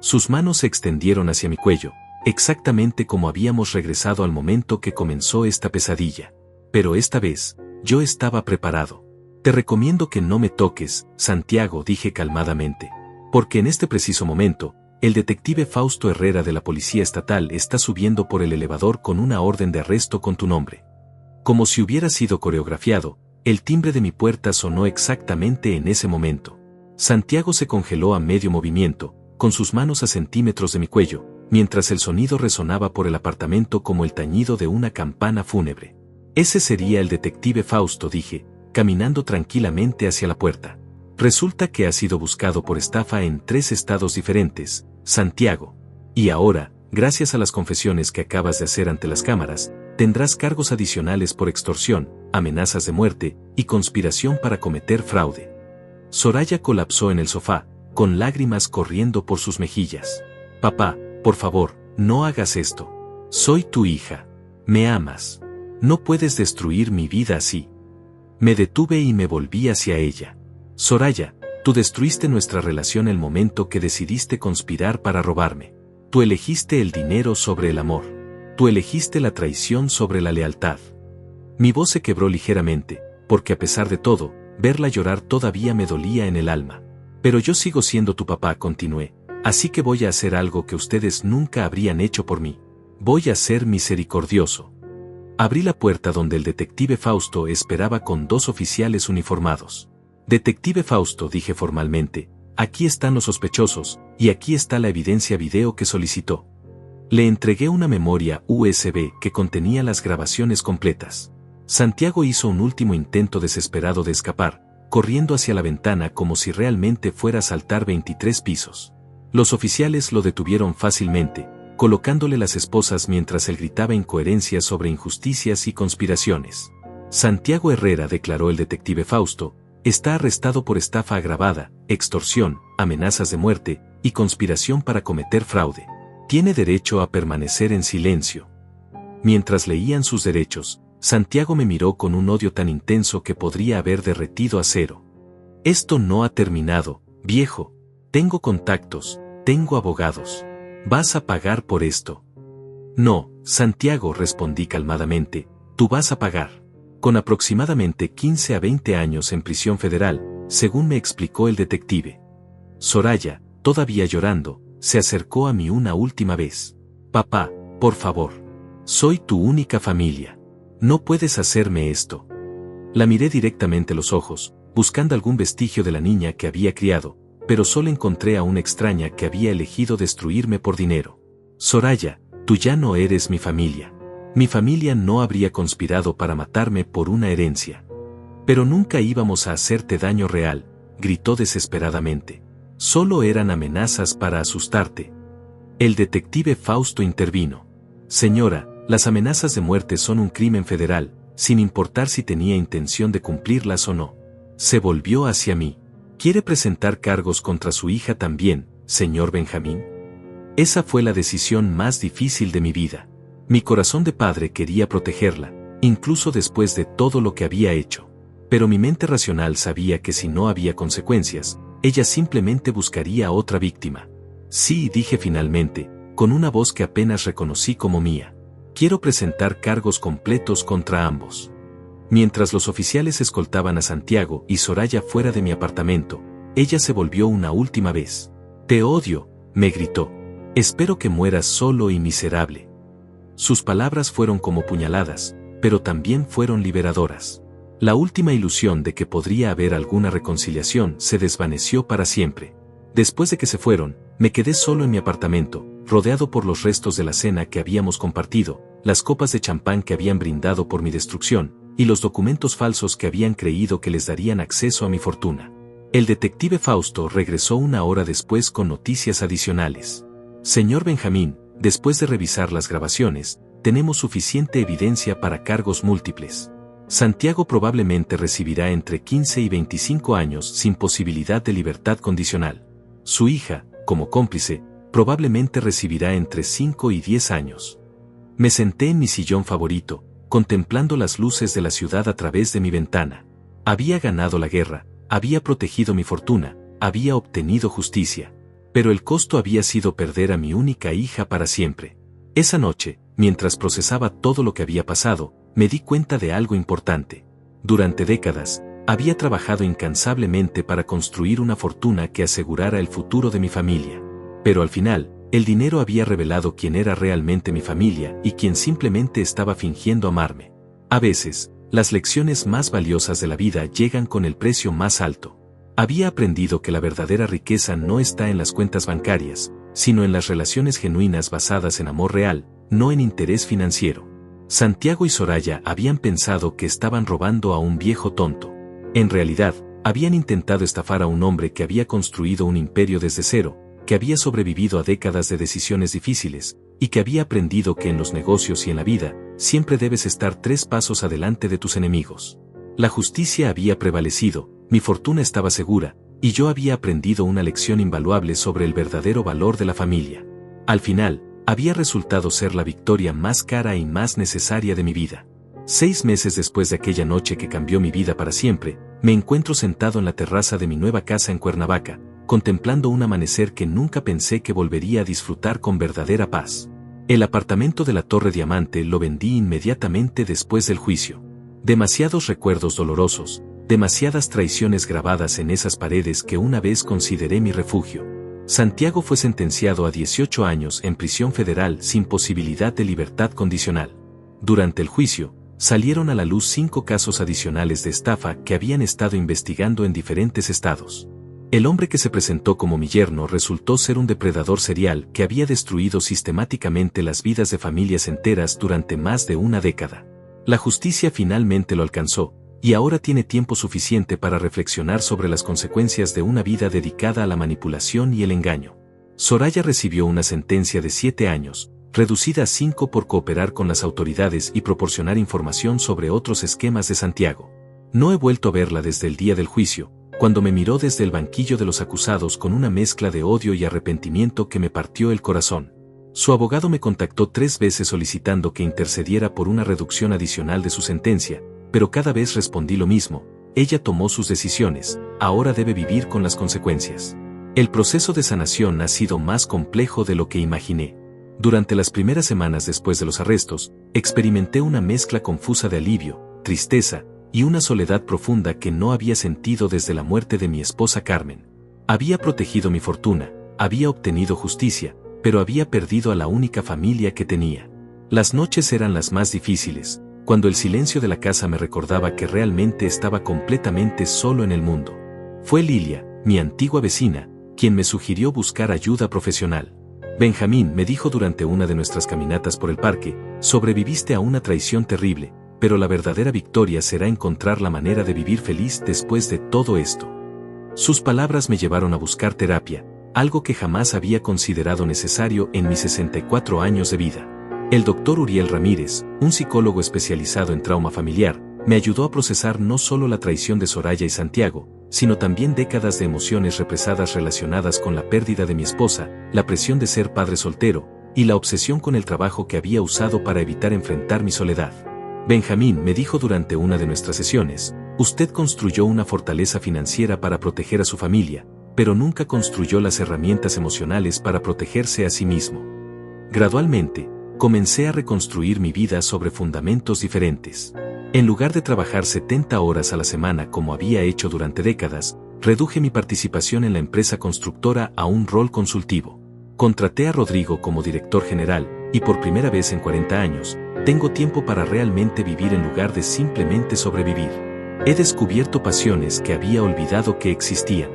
Sus manos se extendieron hacia mi cuello, exactamente como habíamos regresado al momento que comenzó esta pesadilla. Pero esta vez, yo estaba preparado. Te recomiendo que no me toques, Santiago, dije calmadamente. Porque en este preciso momento, el detective Fausto Herrera de la Policía Estatal está subiendo por el elevador con una orden de arresto con tu nombre. Como si hubiera sido coreografiado, el timbre de mi puerta sonó exactamente en ese momento. Santiago se congeló a medio movimiento, con sus manos a centímetros de mi cuello, mientras el sonido resonaba por el apartamento como el tañido de una campana fúnebre. Ese sería el detective Fausto, dije, caminando tranquilamente hacia la puerta. Resulta que ha sido buscado por estafa en 3 estados diferentes, Santiago. Y ahora, gracias a las confesiones que acabas de hacer ante las cámaras, tendrás cargos adicionales por extorsión, amenazas de muerte y conspiración para cometer fraude. Soraya colapsó en el sofá, con lágrimas corriendo por sus mejillas. Papá, por favor, no hagas esto. Soy tu hija. Me amas. No puedes destruir mi vida así. Me detuve y me volví hacia ella. Soraya, tú destruiste nuestra relación el momento que decidiste conspirar para robarme. Tú elegiste el dinero sobre el amor. Tú elegiste la traición sobre la lealtad. Mi voz se quebró ligeramente, porque a pesar de todo, verla llorar todavía me dolía en el alma. Pero yo sigo siendo tu papá, continué, así que voy a hacer algo que ustedes nunca habrían hecho por mí. Voy a ser misericordioso. Abrí la puerta donde el detective Fausto esperaba con 2 oficiales uniformados. Detective Fausto, dije formalmente, aquí están los sospechosos, y aquí está la evidencia video que solicitó. Le entregué una memoria USB que contenía las grabaciones completas. Santiago hizo un último intento desesperado de escapar, corriendo hacia la ventana como si realmente fuera a saltar 23 pisos. Los oficiales lo detuvieron fácilmente, colocándole las esposas mientras él gritaba incoherencias sobre injusticias y conspiraciones. Santiago Herrera, declaró el detective Fausto, está arrestado por estafa agravada, extorsión, amenazas de muerte y conspiración para cometer fraude. Tiene derecho a permanecer en silencio. Mientras leían sus derechos, Santiago me miró con un odio tan intenso que podría haber derretido acero. Esto no ha terminado, viejo. Tengo contactos, tengo abogados. Vas a pagar por esto. No, Santiago, respondí calmadamente, tú vas a pagar. Con aproximadamente 15 a 20 años en prisión federal, según me explicó el detective. Soraya, todavía llorando, se acercó a mí una última vez. Papá, por favor. Soy tu única familia. No puedes hacerme esto. La miré directamente a los ojos, buscando algún vestigio de la niña que había criado, pero solo encontré a una extraña que había elegido destruirme por dinero. Soraya, tú ya no eres mi familia. Mi familia no habría conspirado para matarme por una herencia. Pero nunca íbamos a hacerte daño real, gritó desesperadamente. Solo eran amenazas para asustarte. El detective Fausto intervino. Señora, las amenazas de muerte son un crimen federal, sin importar si tenía intención de cumplirlas o no. Se volvió hacia mí. ¿Quiere presentar cargos contra su hija también, señor Benjamín? Esa fue la decisión más difícil de mi vida. Mi corazón de padre quería protegerla, incluso después de todo lo que había hecho. Pero mi mente racional sabía que si no había consecuencias, ella simplemente buscaría otra víctima. Sí, dije finalmente, con una voz que apenas reconocí como mía. Quiero presentar cargos completos contra ambos. Mientras los oficiales escoltaban a Santiago y Soraya fuera de mi apartamento, ella se volvió una última vez. Te odio, me gritó. Espero que mueras solo y miserable. Sus palabras fueron como puñaladas, pero también fueron liberadoras. La última ilusión de que podría haber alguna reconciliación se desvaneció para siempre. Después de que se fueron, me quedé solo en mi apartamento, rodeado por los restos de la cena que habíamos compartido, las copas de champán que habían brindado por mi destrucción, y los documentos falsos que habían creído que les darían acceso a mi fortuna. El detective Fausto regresó una hora después con noticias adicionales. Señor Benjamín, después de revisar las grabaciones, tenemos suficiente evidencia para cargos múltiples. Santiago probablemente recibirá entre 15 y 25 años sin posibilidad de libertad condicional. Su hija, como cómplice, probablemente recibirá entre 5 y 10 años. Me senté en mi sillón favorito, contemplando las luces de la ciudad a través de mi ventana. Había ganado la guerra, había protegido mi fortuna, había obtenido justicia. Pero el costo había sido perder a mi única hija para siempre. Esa noche, mientras procesaba todo lo que había pasado, me di cuenta de algo importante. Durante décadas, había trabajado incansablemente para construir una fortuna que asegurara el futuro de mi familia. Pero al final, el dinero había revelado quién era realmente mi familia y quién simplemente estaba fingiendo amarme. A veces, las lecciones más valiosas de la vida llegan con el precio más alto. Había aprendido que la verdadera riqueza no está en las cuentas bancarias, sino en las relaciones genuinas basadas en amor real, no en interés financiero. Santiago y Soraya habían pensado que estaban robando a un viejo tonto. En realidad, habían intentado estafar a un hombre que había construido un imperio desde cero, que había sobrevivido a décadas de decisiones difíciles, y que había aprendido que en los negocios y en la vida, siempre debes estar 3 pasos adelante de tus enemigos. La justicia había prevalecido, mi fortuna estaba segura, y yo había aprendido una lección invaluable sobre el verdadero valor de la familia. Al final, había resultado ser la victoria más cara y más necesaria de mi vida. 6 meses después de aquella noche que cambió mi vida para siempre, me encuentro sentado en la terraza de mi nueva casa en Cuernavaca, contemplando un amanecer que nunca pensé que volvería a disfrutar con verdadera paz. El apartamento de la Torre Diamante lo vendí inmediatamente después del juicio. Demasiados recuerdos dolorosos, demasiadas traiciones grabadas en esas paredes que una vez consideré mi refugio. Santiago fue sentenciado a 18 años en prisión federal sin posibilidad de libertad condicional. Durante el juicio, salieron a la luz 5 casos adicionales de estafa que habían estado investigando en diferentes estados. El hombre que se presentó como mi yerno resultó ser un depredador serial que había destruido sistemáticamente las vidas de familias enteras durante más de una década. La justicia finalmente lo alcanzó, y ahora tiene tiempo suficiente para reflexionar sobre las consecuencias de una vida dedicada a la manipulación y el engaño. Soraya recibió una sentencia de 7 años, reducida a 5 por cooperar con las autoridades y proporcionar información sobre otros esquemas de Santiago. No he vuelto a verla desde el día del juicio, cuando me miró desde el banquillo de los acusados con una mezcla de odio y arrepentimiento que me partió el corazón. Su abogado me contactó 3 veces solicitando que intercediera por una reducción adicional de su sentencia, pero cada vez respondí lo mismo: ella tomó sus decisiones, ahora debe vivir con las consecuencias. El proceso de sanación ha sido más complejo de lo que imaginé. Durante las primeras semanas después de los arrestos, experimenté una mezcla confusa de alivio, tristeza, y una soledad profunda que no había sentido desde la muerte de mi esposa Carmen. Había protegido mi fortuna, había obtenido justicia, pero había perdido a la única familia que tenía. Las noches eran las más difíciles, cuando el silencio de la casa me recordaba que realmente estaba completamente solo en el mundo. Fue Lilia, mi antigua vecina, quien me sugirió buscar ayuda profesional. Benjamín me dijo durante una de nuestras caminatas por el parque: sobreviviste a una traición terrible, pero la verdadera victoria será encontrar la manera de vivir feliz después de todo esto. Sus palabras me llevaron a buscar terapia, algo que jamás había considerado necesario en mis 64 años de vida. El doctor Uriel Ramírez, un psicólogo especializado en trauma familiar, me ayudó a procesar no solo la traición de Soraya y Santiago, sino también décadas de emociones represadas relacionadas con la pérdida de mi esposa, la presión de ser padre soltero, y la obsesión con el trabajo que había usado para evitar enfrentar mi soledad. Benjamín me dijo durante una de nuestras sesiones: usted construyó una fortaleza financiera para proteger a su familia, pero nunca construyó las herramientas emocionales para protegerse a sí mismo. Gradualmente, comencé a reconstruir mi vida sobre fundamentos diferentes. En lugar de trabajar 70 horas a la semana como había hecho durante décadas, reduje mi participación en la empresa constructora a un rol consultivo. Contraté a Rodrigo como director general, y por primera vez en 40 años, tengo tiempo para realmente vivir en lugar de simplemente sobrevivir. He descubierto pasiones que había olvidado que existían.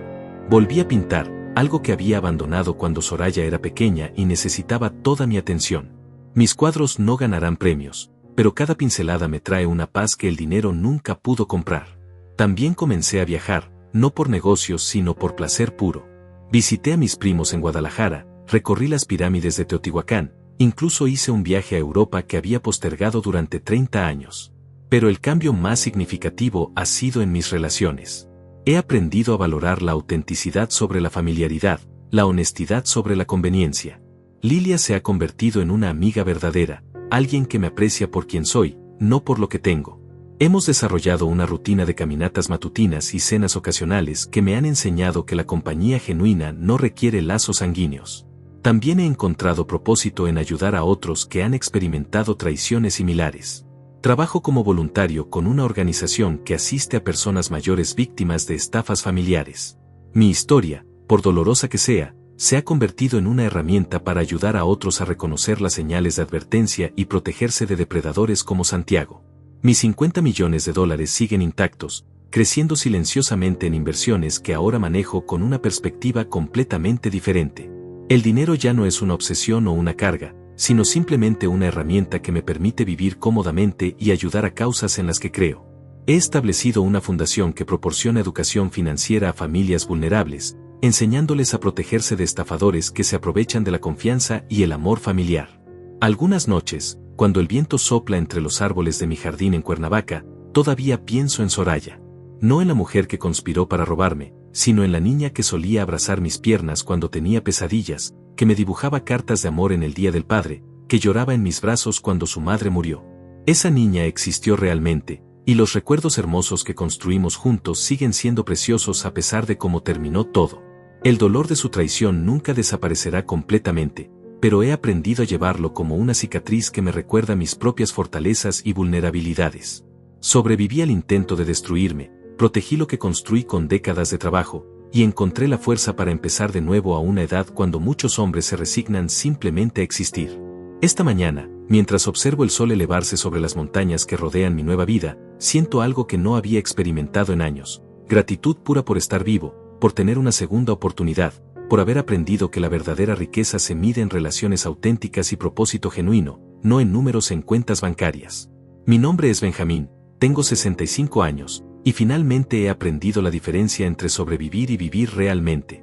Volví a pintar, algo que había abandonado cuando Soraya era pequeña y necesitaba toda mi atención. Mis cuadros no ganarán premios, pero cada pincelada me trae una paz que el dinero nunca pudo comprar. También comencé a viajar, no por negocios sino por placer puro. Visité a mis primos en Guadalajara, recorrí las pirámides de Teotihuacán, Incluso hice un viaje a Europa que había postergado durante 30 años. Pero el cambio más significativo ha sido en mis relaciones. He aprendido a valorar la autenticidad sobre la familiaridad, la honestidad sobre la conveniencia. Lilia se ha convertido en una amiga verdadera, alguien que me aprecia por quien soy, no por lo que tengo. Hemos desarrollado una rutina de caminatas matutinas y cenas ocasionales que me han enseñado que la compañía genuina no requiere lazos sanguíneos. También he encontrado propósito en ayudar a otros que han experimentado traiciones similares. Trabajo como voluntario con una organización que asiste a personas mayores víctimas de estafas familiares. Mi historia, por dolorosa que sea, se ha convertido en una herramienta para ayudar a otros a reconocer las señales de advertencia y protegerse de depredadores como Santiago. Mis 50 millones de dólares siguen intactos, creciendo silenciosamente en inversiones que ahora manejo con una perspectiva completamente diferente. El dinero ya no es una obsesión o una carga, sino simplemente una herramienta que me permite vivir cómodamente y ayudar a causas en las que creo. He establecido una fundación que proporciona educación financiera a familias vulnerables, enseñándoles a protegerse de estafadores que se aprovechan de la confianza y el amor familiar. Algunas noches, cuando el viento sopla entre los árboles de mi jardín en Cuernavaca, todavía pienso en Soraya. No en la mujer que conspiró para robarme, sino en la niña que solía abrazar mis piernas cuando tenía pesadillas, que me dibujaba cartas de amor en el Día del Padre, que lloraba en mis brazos cuando su madre murió. Esa niña existió realmente, y los recuerdos hermosos que construimos juntos siguen siendo preciosos a pesar de cómo terminó todo. El dolor de su traición nunca desaparecerá completamente, pero he aprendido a llevarlo como una cicatriz que me recuerda mis propias fortalezas y vulnerabilidades. Sobreviví al intento de destruirme, protegí lo que construí con décadas de trabajo, y encontré la fuerza para empezar de nuevo a una edad cuando muchos hombres se resignan simplemente a existir. Esta mañana, mientras observo el sol elevarse sobre las montañas que rodean mi nueva vida, siento algo que no había experimentado en años: gratitud pura por estar vivo, por tener una segunda oportunidad, por haber aprendido que la verdadera riqueza se mide en relaciones auténticas y propósito genuino, no en números en cuentas bancarias. Mi nombre es Benjamín, tengo 65 años, y finalmente he aprendido la diferencia entre sobrevivir y vivir realmente.